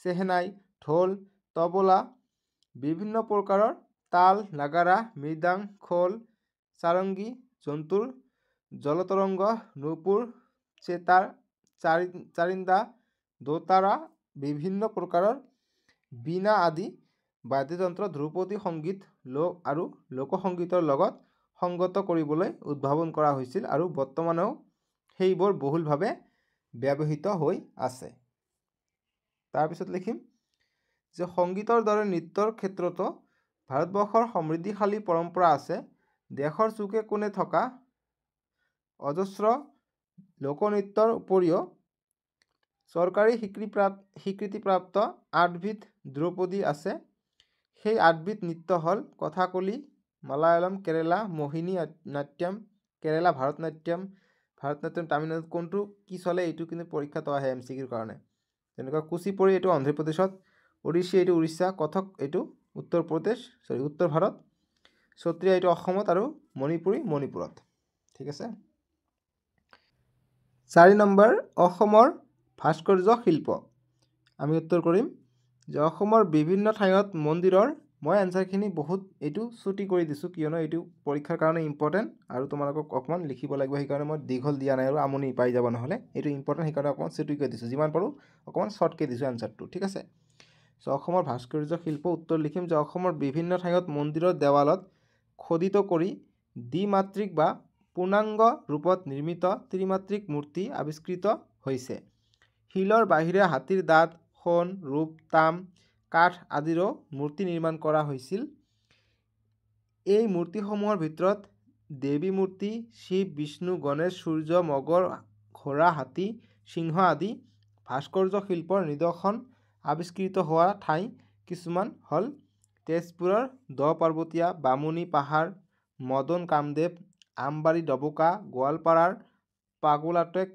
চেহনাই, ঢোল, তবলা, বিভিন্ন প্ৰকাৰৰ তাল, নাগাৰা, মৃদাং, খোল, চাৰংগী, জন্তুৰ, জলতৰংগ, নূপুৰ, চেতাৰ, চাৰিন্দা, দোতাৰা, বিভিন্ন প্ৰকাৰৰ বীণা আদি বাদ্যযন্ত্ৰ ধ্ৰুপদী সংগীত আৰু লোকসংগীতৰ লগত সংগত কৰিবলৈ উদ্ভাৱন কৰা হৈছিল আৰু বৰ্তমানেও সেইবোৰ বহুলভাৱে ব্যৱহৃত হৈ আছে। তাৰপিছত লিখিম যে সংগীতৰ দৰে নৃত্যৰ ক্ষেত্ৰতো ভাৰতবৰ্ষৰ সমৃদ্ধিশালী পৰম্পৰা আছে। দেশৰ চুকে কোণে থকা অজস্ৰ লোকনৃত্যৰ উপৰিও চৰকাৰী স্বীকৃতিপ্ৰাপ্ত 8বিধ ধ্ৰুপদী আছে। সেই 8বিধ নৃত্য হ'ল কথাকলি, মালায়ালম, কেৰালা মোহিনী নাট্যম, কেৰালা ভাৰতনাট্যম, তামিলনাডুত কোনটো কি চলে এইটো কিন্তু পৰীক্ষাটো আহে MCQৰ কাৰণে। তেনেকুৱা কুচিপুড়ি এইটো অন্ধ্ৰপ্ৰদেশত, ওড়িশী এইটো উৰিষ্যা, কথক এইটো উত্তৰ ভাৰত, সত্ৰীয়া এইটো অসমত আৰু মণিপুৰী মণিপুৰত। ঠিক আছে। 4 নম্বৰ অসমৰ ভাস্কৰ্য শিল্প। আমি উত্তৰ কৰিম যে অসমৰ বিভিন্ন ঠাইত মন্দিৰৰ মই এনসাৰখিনি বহুত এইটো ছুটি কৰি দিছোঁ কিয়নো এইটো পৰীক্ষাৰ কাৰণে ইম্পৰ্টেণ্ট আৰু তোমালোকক অকণমান লিখিব লাগিব সেইকাৰণে মই দীঘল দিয়া নাই আৰু আমনি পাই যাব নহ'লে এইটো ইম্পৰ্টেণ্ট সেইকাৰণে অকণমান ছুটি কৰি দিছোঁ যিমান পাৰোঁ অকণমান শ্বৰ্টকৈ দিছোঁ এনসাৰটো ঠিক আছে চ' অসমৰ ভাস্কৰ্য শিল্প উত্তৰ লিখিম যে অসমৰ বিভিন্ন ঠাইত মন্দিৰৰ দেৱালত খোদিত কৰি দ্বিমাত্ৰিক বা পূৰ্ণাংগ ৰূপত নিৰ্মিত ত্ৰিমাত্ৰিক মূৰ্তি আৱিষ্কৃত হৈছে শিলৰ বাহিৰে হাতীৰ দাঁত সোণ ৰূপ তাম কাঠ আদিৰো মূৰ্তি নিৰ্মাণ কৰা হৈছিল এই মূৰ্তিসমূহৰ ভিতৰত দেৱী মূৰ্তি শিৱ বিষ্ণু গণেশ সূৰ্য মগৰ ঘোঁৰা হাতী সিংহ আদি ভাস্কৰ্য শিল্পৰ নিদৰ্শন আৱিষ্কৃত হোৱা ঠাই কিছুমান হ'ল তেজপুৰৰ দ পাৰ্বতীয়া বামুণী পাহাৰ মদন কামদেৱ আমবাৰী ডবকা গোৱালপাৰাৰ পাগলাটেক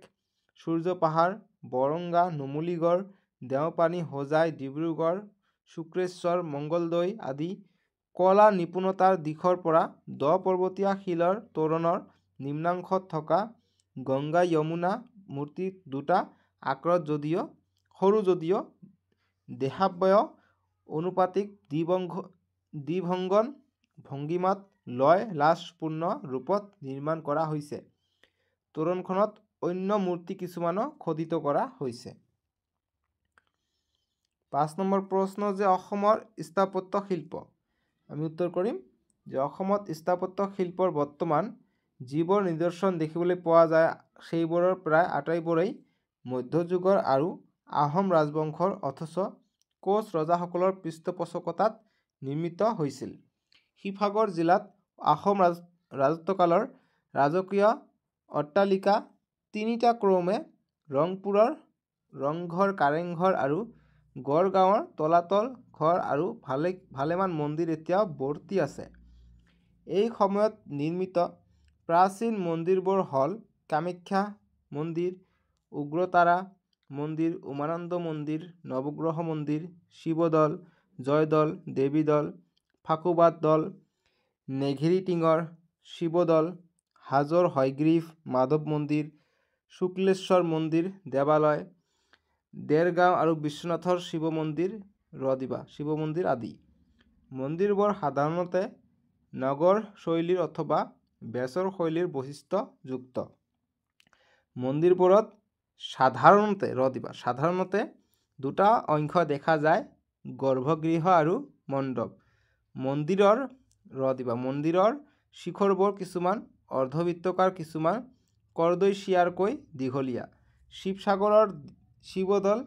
সূৰ্য পাহাৰ বৰংগা নুমলীগড় দেওপানী হোজাই ডিব্ৰুগড় শুক্ৰেশ্বৰ মংগলদৈ আদি কলা নিপুণতাৰ দিশৰ পৰা দ পৰ্বতীয়া শিলৰ তোৰণৰ নিম্নাংশত থকা গংগা যমুনা মূৰ্তি দুটা আকাৰত যদিও সৰু যদিও দেহাৱয় অনুপাতিক দ্বিভংগন ভংগীমাত লয় লাজপূৰ্ণ ৰূপত নিৰ্মাণ কৰা হৈছে তোৰণখনত অন্য মূৰ্তি কিছুমানো খোদিত কৰা হৈছে 5 নম্বৰ প্ৰশ্ন যে অসমৰ স্থাপত্য শিল্প আমি উত্তৰ কৰিম যে অসমত স্থাপত্য শিল্পৰ বৰ্তমান যিবোৰ নিদৰ্শন দেখিবলৈ পোৱা যায় সেইবোৰৰ প্ৰায় আটাইবোৰেই মধ্যযুগৰ আৰু আহোম ৰাজবংশৰ অথচ কোচ ৰজাসকলৰ পৃষ্ঠপোষকতাত নিৰ্মিত হৈছিল শিৱসাগৰ জিলাত আহোম ৰাজত্বকালৰ ৰাজকীয় অট্টালিকা তিনিটা ক্ৰমে ৰংপুৰৰ ৰংঘৰ কাৰেংঘৰ আৰু গড়গাঁৱৰ তলাতল ঘৰ আৰু ভালেমান মন্দিৰ এতিয়াও বৰ্তি আছে এই সময়ত নিৰ্মিত প্ৰাচীন মন্দিৰবোৰ হ'ল কামাখ্যা মন্দিৰ উগ্ৰতাৰা মন্দিৰ উমানন্দ মন্দিৰ নৱগ্ৰহ মন্দিৰ শিৱদল জয়দল দেৱীদল ফাকুবাদ দল নেঘেৰিটিঙৰ শিৱদল হাজোৰ হয়গ্ৰীৱ মাধৱ মন্দিৰ শুক্লেশ্বৰ মন্দিৰ দেৱালয় দেৰগাঁও আৰু বিশ্বনাথৰ শিৱ মন্দিৰ আদি মন্দিৰবোৰ সাধাৰণতে নগৰ শৈলীৰ অথবা বেচৰ শৈলীৰ বৈশিষ্ট্যযুক্ত মন্দিৰবোৰত সাধাৰণতে দুটা অংশ দেখা যায় গৰ্ভগৃহ আৰু মণ্ডপ মন্দিৰৰ শিখৰবোৰ কিছুমান অৰ্ধবৃত্তাকাৰ কিছুমান কৰ্দৈচিয়াৰকৈ দীঘলীয়া শিৱসাগৰৰ শিৱদল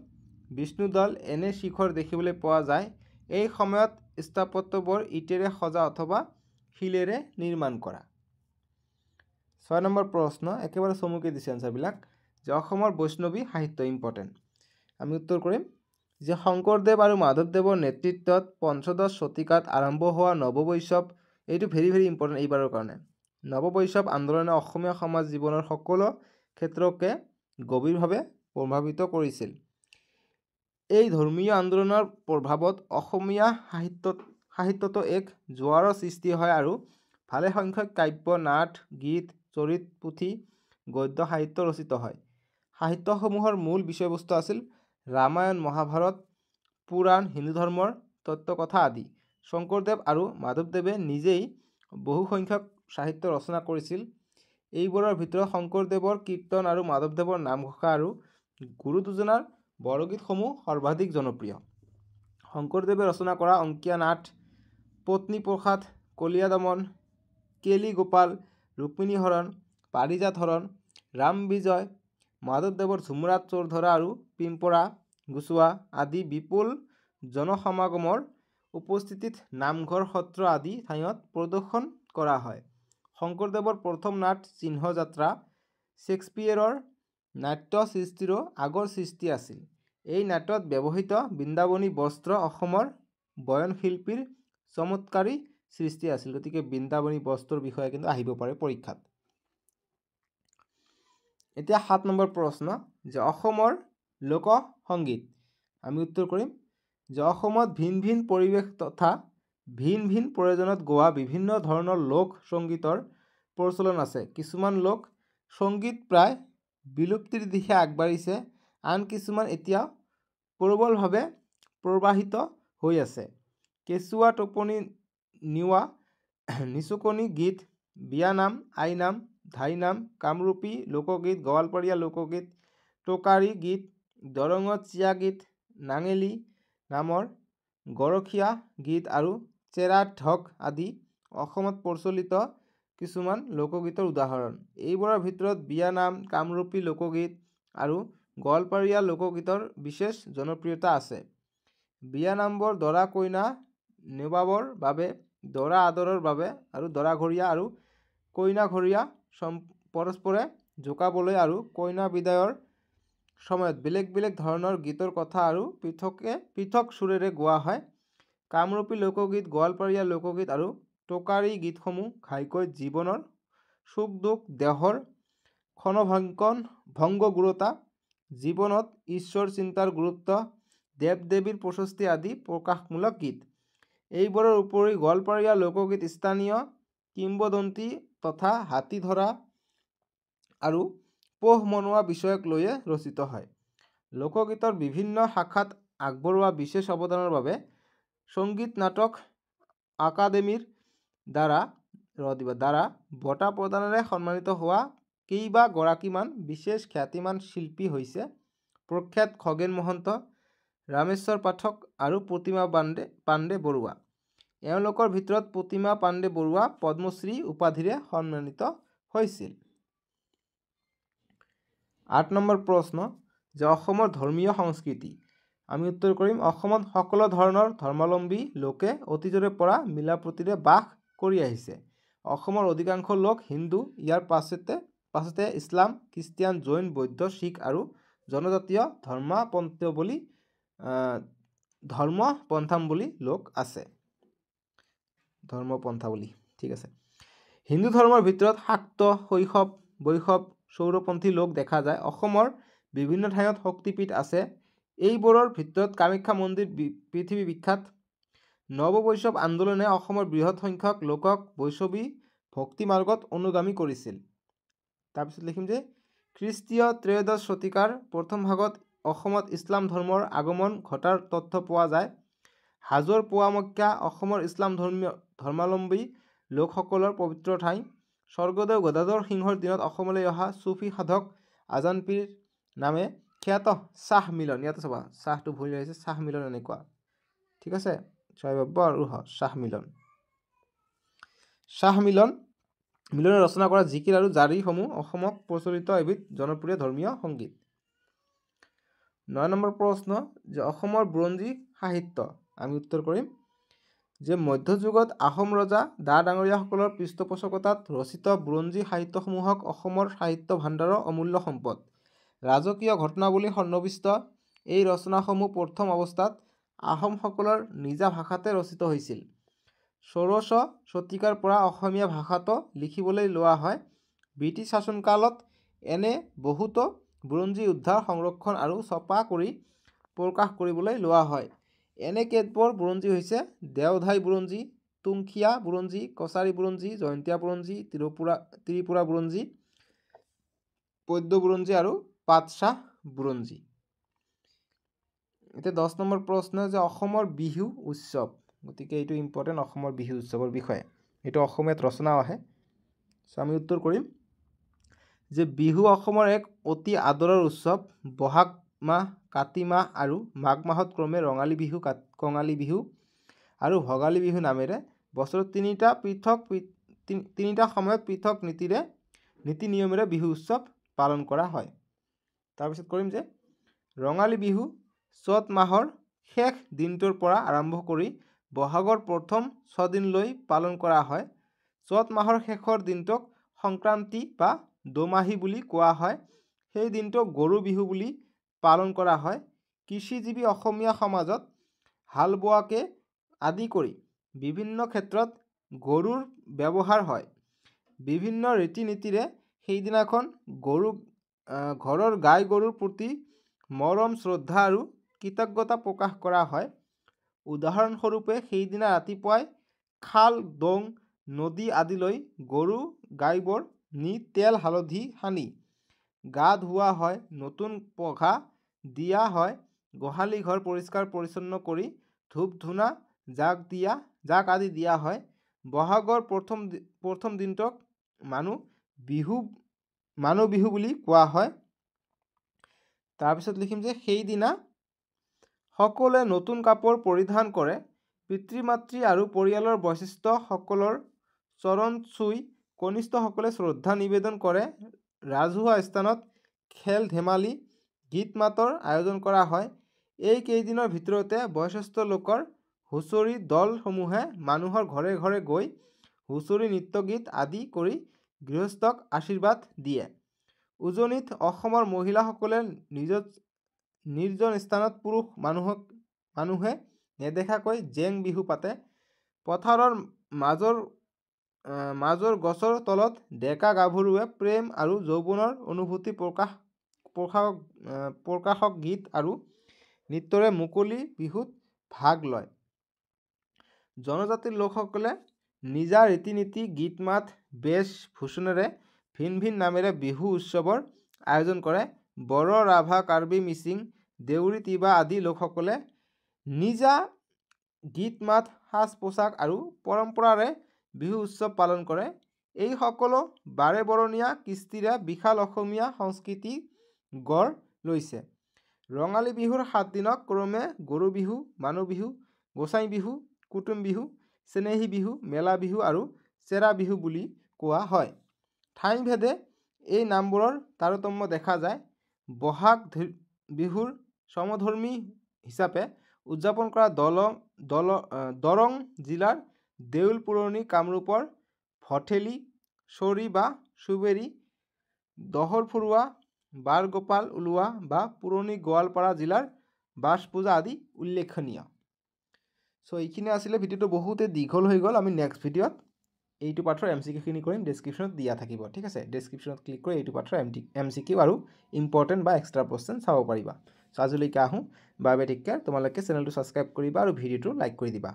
বিষ্ণুদল এনে শিখৰ দেখিবলৈ পোৱা যায় এই সময়ত স্থাপত্যবোৰ ইটেৰে সজা অথবা শিলেৰে নিৰ্মাণ কৰা 6 নম্বৰ প্ৰশ্ন একেবাৰে চমুকৈ দিছে এনসাৰবিলাক যে অসমৰ বৈষ্ণৱী সাহিত্য ইম্পৰ্টেণ্ট আমি উত্তৰ কৰিম যে শংকৰদেৱ আৰু মাধৱদেৱৰ নেতৃত্বত পঞ্চদশ শতিকাত আৰম্ভ হোৱা নৱবৈষ্ণৱ এইটো ভেৰি ইম্পৰ্টেণ্ট এইবাৰৰ কাৰণে নৱবৈষ্ণৱ আন্দোলনে অসমীয়া সমাজ জীৱনৰ সকলো ক্ষেত্ৰকে গভীৰভাৱে প্ৰভাৱিত কৰিছিল এই ধৰ্মীয় আন্দোলনৰ প্ৰভাৱত অসমীয়া সাহিত্যতো এক জোৱাৰৰ সৃষ্টি হয় আৰু ভালে সংখ্যক কাব্য নাট গীত চৰিত পুথি গদ্য সাহিত্য ৰচিত হয় সাহিত্যসমূহৰ মূল বিষয়বস্তু আছিল ৰামায়ণ মহাভাৰত পুৰাণ হিন্দু ধৰ্মৰ তত্ত্বকথা আদি শংকৰদেৱ আৰু মাধৱদেৱে নিজেই বহু সংখ্যক সাহিত্য ৰচনা কৰিছিল এইবোৰৰ ভিতৰত শংকৰদেৱৰ কীৰ্তন আৰু মাধৱদেৱৰ নামঘোষা আৰু গুৰু দুজনাৰ বৰগীতসমূহ সৰ্বাধিক জনপ্ৰিয় শংকৰদেৱে ৰচনা কৰা অংকীয়া নাট পত্নীপ্ৰসাদ কলীয়া দমন কেলি গোপাল ৰুক্মিণী হৰণ পাৰিজাত হৰণ ৰাম বিজয় মাধৱদেৱৰ ঝুমুৰাত চোৰ ধৰা আৰু পিম্পৰা গুচোৱা আদি বিপুল জনসমাগমৰ উপস্থিতিত নামঘৰ সত্ৰ আদি ঠাইত প্ৰদৰ্শন কৰা হয় শংকৰদেৱৰ প্ৰথম নাট সিংহযাত্ৰা শেক্সপিয়েৰৰ নাট্য সৃষ্টিৰো আগৰ সৃষ্টি আছিল এই নাটত ব্যৱহৃত বৃন্দাবনী বস্ত্ৰ অসমৰ বয়নশিল্পীৰ চমৎকাৰী সৃষ্টি আছিল গতিকে বৃন্দাবনী বস্ত্ৰৰ বিষয়ে কিন্তু আহিব পাৰে পৰীক্ষাত এতিয়া 7 নম্বৰ প্ৰশ্ন যে অসমৰ লোক সংগীত আমি উত্তৰ কৰিম যে অসমত ভিন ভিন পৰিৱেশ তথা ভিন ভিন প্ৰয়োজনত গোৱা বিভিন্ন ধৰণৰ লোক সংগীতৰ প্ৰচলন আছে কিছুমান লোক সংগীত প্ৰায় বিলুপ্তিৰ দিশে আগবাঢ়িছে আন কিছুমান এতিয়া প্ৰবলভাৱে প্ৰবাহিত হৈ আছে। কেঁচুৱা টোপনি নিওৱা, নিচুকনি গীত, বিয়ানাম, আইনাম, ধাইনাম, কামৰূপী লোকগীত, গোৱালপৰীয়া লোকগীত, টোকাৰী গীত, দৰঙত চিয়া গীত, নাঙেলী নামৰ গৰখীয়া গীত আৰু চেৰা ঢক আদি অসমত প্ৰচলিত কিছুমান লোকগীতৰ উদাহৰণ। এইবোৰৰ ভিতৰত বিয়ানাম, কামৰূপী লোকগীত আৰু গোৱালপৰীয়া লোকগীতৰ বিশেষ জনপ্ৰিয়তা আছে। বিয়ানামবোৰ দৰা কইনা নেওৱাবৰ বাবে, দৰা আদৰৰ বাবে আৰু দৰাঘৰীয়া আৰু কইনাঘৰীয়া পৰস্পৰে জোকাবলৈ আৰু কইনা বিদায়ৰ সময়ত বেলেগ বেলেগ ধৰণৰ গীতৰ কথা আৰু পৃথক সুৰেৰে গোৱা হয়। কামৰূপী লোকগীত, গোৱালপৰীয়া লোকগীত আৰু টোকাৰী গীতসমূহ ঘাইকৈ জীৱনৰ সুখ দুখ, দেহৰ ক্ষণভংগুৰতা, জীৱনত ঈশ্বৰ চিন্তাৰ গুৰুত্ব, দেৱ দেৱীৰ প্ৰশস্তি আদি প্ৰকাশমূলক গীত। এইবোৰৰ উপৰি গোৱালপৰীয়া লোকগীত স্থানীয় কিংবদন্তি তথা হাতী ধৰা আৰু পোহ মনোৱা বিষয়ক লৈয়ে ৰচিত হয়। লোকগীতৰ বিভিন্ন শাখাত আগবঢ়োৱা বিশেষ অৱদানৰ বাবে সংগীত নাটক আকাডেমীৰ দ্বাৰা বঁটা প্ৰদানেৰে সন্মানিত হোৱা কেইবাগৰাকীমান বিশেষ খ্যাতিমান শিল্পী হৈছে প্ৰখ্যাত খগেন মহন্ত, ৰামেশ্বৰ পাঠক আৰু প্ৰতিমা পাণ্ডে বৰুৱা। এওঁলোকৰ ভিতৰত প্ৰতিমা পাণ্ডে বৰুৱা পদ্মশ্ৰী উপাধিৰে সন্মানিত হৈছিল। ৮ নম্বৰ প্ৰশ্ন যে অসমৰ ধৰ্মীয় সংস্কৃতি। আমি উত্তৰ কৰিম অসমত সকলো ধৰণৰ ধৰ্মাৱলম্বী লোকে অতীজৰে পৰা মিলাপ্ৰীতিৰে বাস কৰি আহিছে। অসমৰ অধিকাংশ লোক হিন্দু, ইয়াৰ পাছতে ইছলাম, খ্ৰীষ্টিয়ান, জৈন, বৌদ্ধ, শিখ আৰু জনজাতীয় ধৰ্মপন্থাৱলী লোক আছে। ঠিক আছে। হিন্দু ধৰ্মৰ ভিতৰত শাক্ত, শৈশৱ, বৈষ্ণৱ, চৌৰপন্থী লোক দেখা যায়। অসমৰ বিভিন্ন ঠাইত শক্তিপীঠ আছে। এইবোৰৰ ভিতৰত কামাখ্যা মন্দিৰ পৃথিৱী বিখ্যাত। নৱবৈষ্ণৱ আন্দোলনে অসমৰ বৃহৎ সংখ্যক লোকক বৈষ্ণৱী ভক্তি মাৰ্গত অনুগামী কৰিছিল। তাৰপিছত লিখিম যে খ্ৰীষ্টীয় ত্ৰয়োদশ শতিকাৰ প্ৰথম ভাগত অসমত ইছলাম ধৰ্মৰ আগমন ঘটাৰ তথ্য পোৱা যায়। হাজোৰ পোৱামক্কা অসমৰ ইছলাম ধৰ্মাৱলম্বী লোকসকলৰ পবিত্ৰ ঠাই। স্বৰ্গদেউ গদাধৰ সিংহৰ দিনত অসমলৈ অহা চুফী সাধক আজান পীৰ নামে খ্যাত চাহ মিলন, ইয়াতে চাবা চাহটো ভুল আহিছে, চাহ মিলন এনেকুৱা, ঠিক আছে, চাহ মিলনে ৰচনা কৰা জিকিৰ আৰু জাৰীসমূহ অসমত প্ৰচলিত এবিধ জনপ্ৰিয় ধৰ্মীয় সংগীত। ৯ নম্বৰ প্ৰশ্ন যে অসমৰ বুৰঞ্জী সাহিত্য। আমি উত্তৰ কৰিম যে মধ্যযুগত আহোম ৰজা ডা ডাঙৰীয়াসকলৰ পৃষ্ঠপোষকতাত ৰচিত বুৰঞ্জী সাহিত্যসমূহক অসমৰ সাহিত্য ভাণ্ডাৰৰ অমূল্য সম্পদ। ৰাজকীয় ঘটনাৱলী সন্নিৱিষ্ট এই ৰচনাসমূহ প্ৰথম অৱস্থাত আহোমসকলৰ নিজা ভাষাতে ৰচিত হৈছিল। ষোড়শ শতিকাৰ পৰা অসমীয়া ভাষাতো লিখিবলৈ লোৱা হয়। ব্ৰিটিছ শাসনকালত এনে বহুতো বুৰঞ্জী উদ্ধাৰ, সংৰক্ষণ আৰু ছপা কৰি প্ৰকাশ কৰিবলৈ লোৱা হয়। এনে কেতবোৰ বুৰঞ্জী হৈছে দেওধাই বুৰঞ্জী, তুংখীয়া বুৰঞ্জী, কছাৰী বুৰঞ্জী, জয়ন্তীয়া বুৰঞ্জী, ত্ৰিপুৰা বুৰঞ্জী, পদ্য বুৰঞ্জী আৰু পাতচাহ বুৰঞ্জী। এতিয়া 10 নম্বৰ প্ৰশ্ন যে অসমৰ বিহু উৎসৱ। গতিকে এইটো ইম্পৰ্টেণ্ট, অসমৰ বিহু উৎসৱৰ বিষয়ে। এইটো অসমীয়াত ৰচনাও আহে। আমি উত্তৰ কৰিম যে বিহু অসমৰ এক অতি আদৰৰ উৎসৱ। বহাগ মাহ, কাতি মাহ আৰু মাঘ মাহত ক্ৰমে ৰঙালী বিহু, কঙালী বিহু আৰু ভোগালী বিহু নামেৰে বছৰত তিনিটা সময়ত পৃথক নীতি নিয়মেৰে বিহু উৎসৱ পালন কৰা হয়। তাৰপিছত কৰিম যে ৰঙালী বিহু চ'ত মাহৰ শেষ দিনটোৰ পৰা আৰম্ভ কৰি বহাগৰ প্ৰথম 6 দিনলৈ পালন কৰা হয়। চ'ত মাহৰ শেষৰ দিনটোক সংক্ৰান্তি বা দোমাহী বুলি কোৱা হয়। সেই দিনটোক গৰু বিহু বুলি পালন কৰা হয়। কৃষিজীৱী অসমীয়া সমাজত হাল বোৱাকে আদি কৰি বিভিন্ন ক্ষেত্ৰত গৰুৰ ব্যৱহাৰ হয়। বিভিন্ন ৰীতি নীতিৰে সেইদিনাখন ঘৰৰ গাই গৰুৰ প্ৰতি মৰম, শ্ৰদ্ধা আৰু কৃতজ্ঞতা প্ৰকাশ কৰা হয়। উদাহৰণস্বৰূপে সেইদিনা ৰাতিপুৱাই খাল, ডং, নদী আদিলৈ গৰু গাইবোৰ নি তেল হালধি সানি গা ধুওৱা হয়, নতুন পঘা দিয়া হয়, গোহালি ঘৰ পৰিষ্কাৰ পৰিচ্ছন্ন কৰি ধূপ ধূনা জাক আদি দিয়া হয়। বহাগৰ প্ৰথম দিনটোক মানুহ বিহু বুলি কোৱা হয়। তাৰপিছত লিখিম যে সেইদিনা সকলোৱে নতুন কাপোৰ পৰিধান কৰে। পিতৃ মাতৃ আৰু পৰিয়ালৰ বৈশিষ্ট্যসকলৰ চৰণ চুই কনিষ্ঠসকলে শ্ৰদ্ধা নিবেদন কৰে। ৰাজহুৱা স্থানত খেল ধেমালি গীত মাতৰ আয়োজন কৰা হয়। এই কেইদিনৰ ভিতৰতে বয়সস্থ লোকৰ হুঁচৰি দলসমূহে মানুহৰ ঘৰে ঘৰে গৈ হুঁচৰি নৃত্য গীত আদি কৰি গৃহস্থক আশীৰ্বাদ দিয়ে। উজনিত অসমৰ মহিলাসকলে নিৰ্জন স্থানত পুৰুষ মানুহে নেদেখাকৈ জেং বিহু পাতে। পথাৰৰ মাজৰ গছৰ তলত ডেকা গাভৰুৱে প্ৰেম আৰু যৌৱনৰ অনুভূতি প্ৰকাশক গীত আৰু নৃত্যৰে মুকলি বিহুত ভাগ লয়। জনজাতিৰ লোকসকলে নিজা ৰীতি নীতি গীত মাত বেশ ভূষণেৰে ভিন ভিন নামেৰে বিহু উৎসৱৰ আয়োজন কৰে। বড়ো ৰাভা কাৰ্বি মিচিং দেউৰী তিৱা আদি লোকসকলে নিজা গীত মাত সাজ পোছাক আৰু পৰম্পৰাৰে বিহু উৎসৱ পালন কৰে। এই সকলো বাৰে বৰণীয়া কৃষ্টিৰে বিশাল অসমীয়া সংস্কৃতি গঢ় লৈছে। ৰঙালী বিহুৰ 7 দিনক ক্ৰমে গৰু বিহু, মানুহ বিহু, গোসাই বিহু, কুটুম বিহু, চেনেহী বিহু, মেলা বিহু আৰু চেৰা বিহু বুলি কোৱা হয়। ঠাইভেদে এই নামবোৰৰ তাৰতম্য দেখা যায়। বহাগ বিহুৰ সমধৰ্মী হিচাপে উদযাপন কৰা দৰং জিলাৰ দেউল পুৰণি কামৰূপৰ ভঠেলি, চৰি বা চুবেৰী, দহৰফৰুৱা, বাৰগোপাল উলোৱা বা পুৰণি গোৱালপাৰা জিলাৰ বাছ পূজা আদি উল্লেখনীয়। চ' এইখিনি আছিলে। ভিডিঅ'টো বহুতে দীঘল হৈ গ'ল। আমি নেক্সট ভিডিঅ'ত এইটো পাঠৰ MCQ কৰিম, ডেছক্ৰিপশ্যনত দিয়া থাকিব। ঠিক আছে, ডেছক্ৰিপশ্যনত ক্লিক কৰি এইটো পাঠৰ MCQ আৰু ইম্পৰ্টেণ্ট বা এক্সট্ৰা কুৱেশ্যন চাব পাৰিবা। চ' আজিলৈকে আহোঁ। Bye bye, take care. তোমালোকে চেনেলটো ছাবস্ক্ৰাইব কৰিবা আৰু ভিডিঅ'টো লাইক কৰি দিবা।